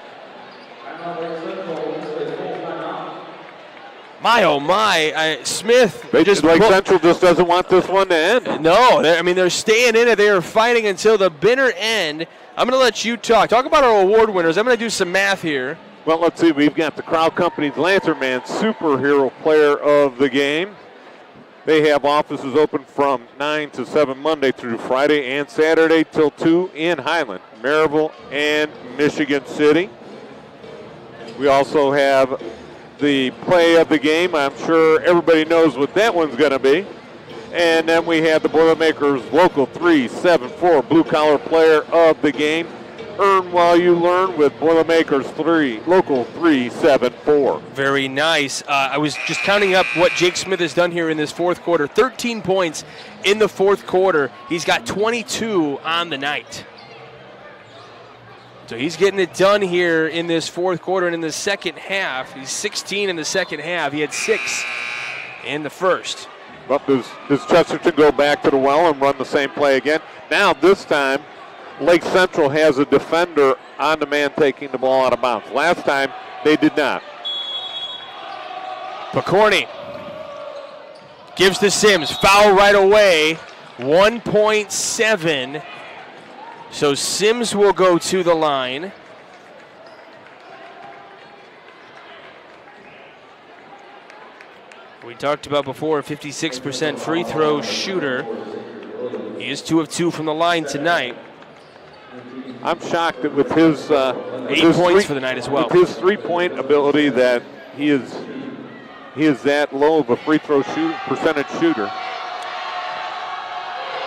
My, oh my, Smith... Lake Central just doesn't want this one to end. No, they're staying in it. They are fighting until the bitter end. I'm going to let you talk. Talk about our award winners. I'm going to do some math here. Well, let's see. We've got the Crowd Company's Lantern Man Superhero Player of the Game. They have offices open from 9 to 7 Monday through Friday and Saturday till 2 in Highland, Maryville, and Michigan City. We also have the Play of the Game. I'm sure everybody knows what that one's going to be. And then we have the Boilermakers Local 374 Blue Collar Player of the Game. Earn while you learn with Boilermakers 3, Local 374. Very nice. I was just counting up what Jake Smith has done here in this fourth quarter. 13 points in the fourth quarter. He's got 22 on the night. So he's getting it done here in this fourth quarter and in the second half. He's 16 in the second half. He had 6 in the first. But does Chesterton go back to the well and run the same play again? Now, this time, Lake Central has a defender on the man taking the ball out of bounds. Last time, they did not. Picorni gives to Sims. Foul right away. 1.7. So Sims will go to the line. We talked about before, 56% free throw shooter. He is 2 of 2 from the line tonight. I'm shocked that with his 8 points for the night as well. With his 3-point ability, that he is that low of a free throw percentage shooter.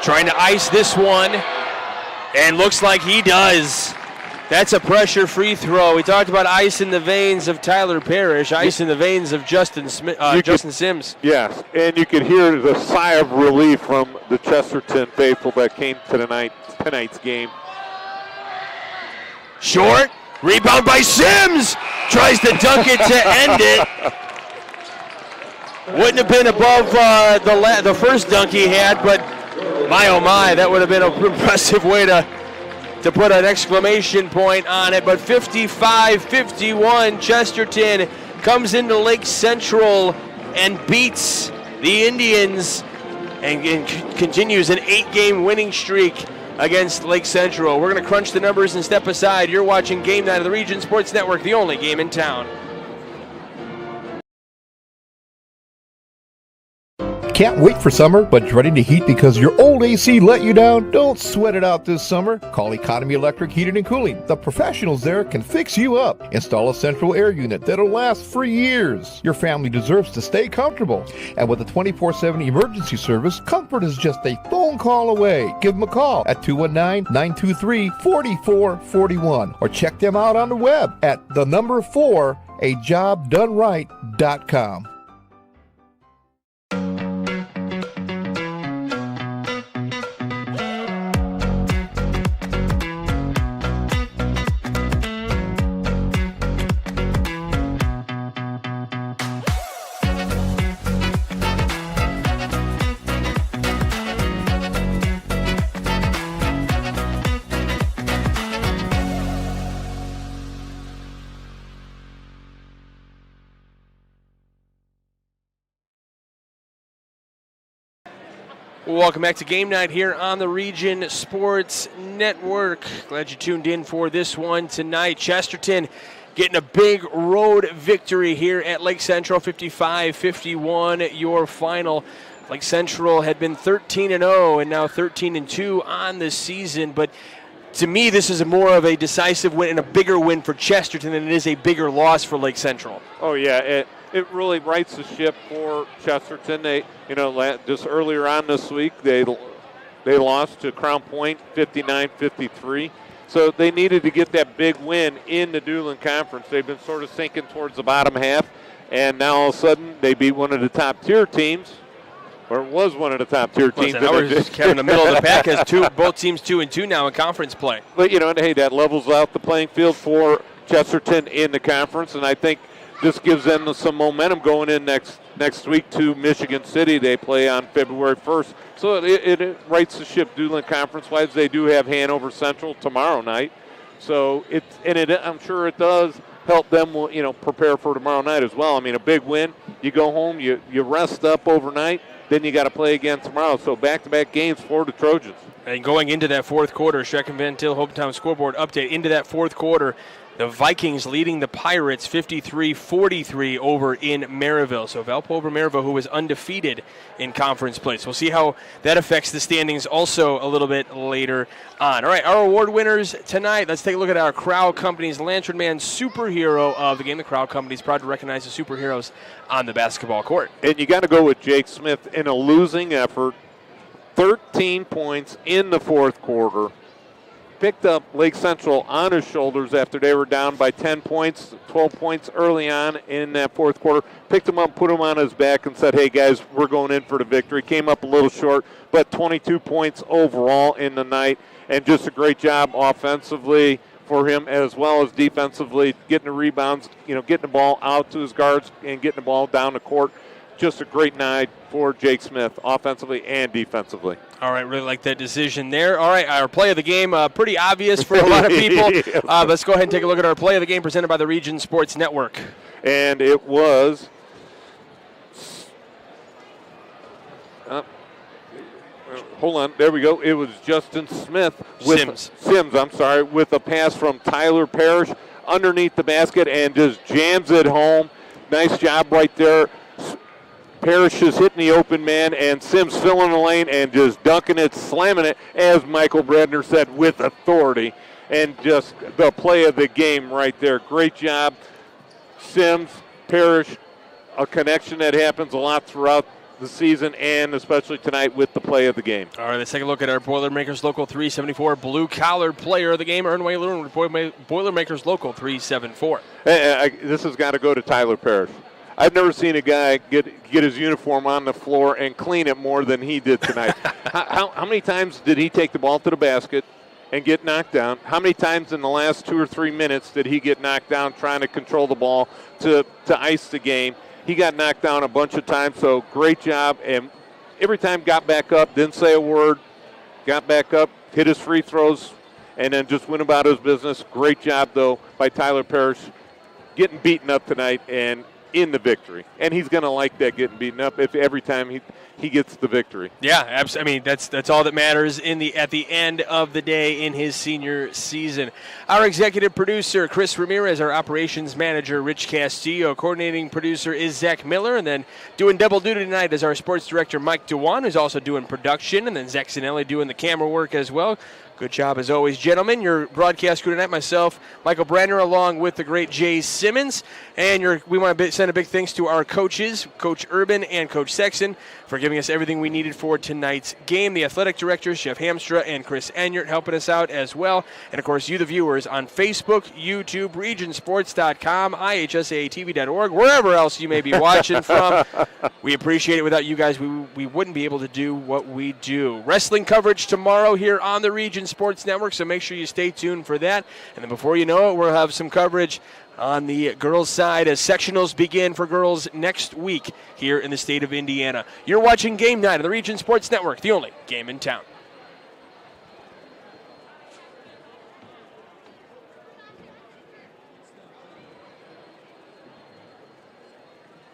Trying to ice this one, and looks like he does. That's a pressure free throw. We talked about ice in the veins of Tyler Parrish, ice in the veins of Justin Sims. Yes, and you could hear the sigh of relief from the Chesterton faithful that came to tonight's game. Short, rebound by Sims. Tries to dunk it to end it. Wouldn't have been above the first dunk he had, but my oh my, that would have been an impressive way to put an exclamation point on it. But 55-51, Chesterton comes into Lake Central and beats the Indians and continues an 8-game winning streak against Lake Central. We're going to crunch the numbers and step aside. You're watching Game Night of the Region Sports Network, the only game in town. Can't wait for summer, but dreading the heat because your old AC let you down? Don't sweat it out this summer. Call Economy Electric Heating and Cooling. The professionals there can fix you up. Install a central air unit that'll last for years. Your family deserves to stay comfortable. And with a 24/7 emergency service, comfort is just a phone call away. Give them a call at 219-923-4441 or check them out on the web at 4ajobdoneright.com. Well, welcome back to Game Night here on the Region Sports Network. Glad you tuned in for this one tonight. Chesterton getting a big road victory here at Lake Central, 55-51, your final. Lake Central had been 13-0 and now 13-2 on the season, but to me this is more of a decisive win and a bigger win for Chesterton than it is a bigger loss for Lake Central. Oh, yeah, it really rights the ship for Chesterton. They, just earlier on this week, they lost to Crown Point 59-53. So they needed to get that big win in the Doolin Conference. They've been sort of sinking towards the bottom half, and now all of a sudden they beat one of the top-tier teams, or it was one of the top-tier teams. Now we're just kind of in the middle of the pack as both teams 2-2 now in conference play. But, hey, that levels out the playing field for Chesterton in the conference, and I think this gives them some momentum going in next week to Michigan City. They play on February 1st. So it rights the ship Doolin Conference-wise. They do have Hanover Central tomorrow night. So I'm sure it does help them, prepare for tomorrow night as well. I mean, a big win. You go home, you rest up overnight, then you got to play again tomorrow. So back-to-back games for the Trojans. And going into that fourth quarter, Strecken Van Til Hometown scoreboard update into that fourth quarter. The Vikings leading the Pirates 53-43 over in Maryville. So Valpo over Maryville, who was undefeated in conference play. So we'll see how that affects the standings also a little bit later on. All right, our award winners tonight. Let's take a look at our Crowell Companies Lantern Man superhero of the game. The Crowell Companies proud to recognize the superheroes on the basketball court. And you got to go with Jake Smith in a losing effort. 13 points in the fourth quarter. Picked up Lake Central on his shoulders after they were down by 10 points, 12 points early on in that fourth quarter. Picked him up, put him on his back, and said, hey, guys, we're going in for the victory. Came up a little short, but 22 points overall in the night, and just a great job offensively for him as well as defensively, getting the rebounds, getting the ball out to his guards and getting the ball down the court. Just a great night for Jake Smith, offensively and defensively. All right, really like that decision there. All right, our play of the game, pretty obvious for a lot of people. Let's go ahead and take a look at our play of the game presented by the Region Sports Network. And it was hold on, there we go. It was Justin Smith with Sims, with a pass from Tyler Parrish underneath the basket and just jams it home. Nice job right there. Parrish is hitting the open man, and Sims filling the lane and just dunking it, slamming it, as Michael Bradner said, with authority. And just the play of the game right there. Great job, Sims, Parrish, a connection that happens a lot throughout the season and especially tonight with the play of the game. All right, let's take a look at our Boilermakers Local 374 blue-collar player of the game, Ernway Lewin with Boilermakers Local 374. This has got to go to Tyler Parrish. I've never seen a guy get his uniform on the floor and clean it more than he did tonight. How many times did he take the ball to the basket and get knocked down? How many times in the last 2 or 3 minutes did he get knocked down trying to control the ball to ice the game? He got knocked down a bunch of times, so great job. And every time got back up, didn't say a word, got back up, hit his free throws, and then just went about his business. Great job, though, by Tyler Parrish getting beaten up tonight and in the victory. And he's going to like that, getting beaten up if every time he gets the victory. Yeah, absolutely. I mean, that's all that matters at the end of the day in his senior season. Our executive producer, Chris Ramirez, our operations manager, Rich Castillo, coordinating producer is Zach Miller, and then doing double duty tonight is our sports director, Mike Dewan, who's also doing production, and then Zach Zanelli doing the camera work as well. Good job as always, gentlemen. Your broadcast crew tonight, myself, Michael Bradner, along with the great Jay Simmons. And we want to send a big thanks to our coaches, Coach Urban and Coach Sexton, for giving us everything we needed for tonight's game. The athletic directors, Jeff Hamstra and Chris Enyart, helping us out as well. And, of course, you, the viewers, on Facebook, YouTube, regionsports.com, ihsatv.org, wherever else you may be watching from. We appreciate it. Without you guys, we wouldn't be able to do what we do. Wrestling coverage tomorrow here on the Region Sports Network, so make sure you stay tuned for that. And then before you know it, we'll have some coverage on the girls' side as sectionals begin for girls next week here in the state of Indiana. You're watching Game Night on the Region Sports Network, the only game in town.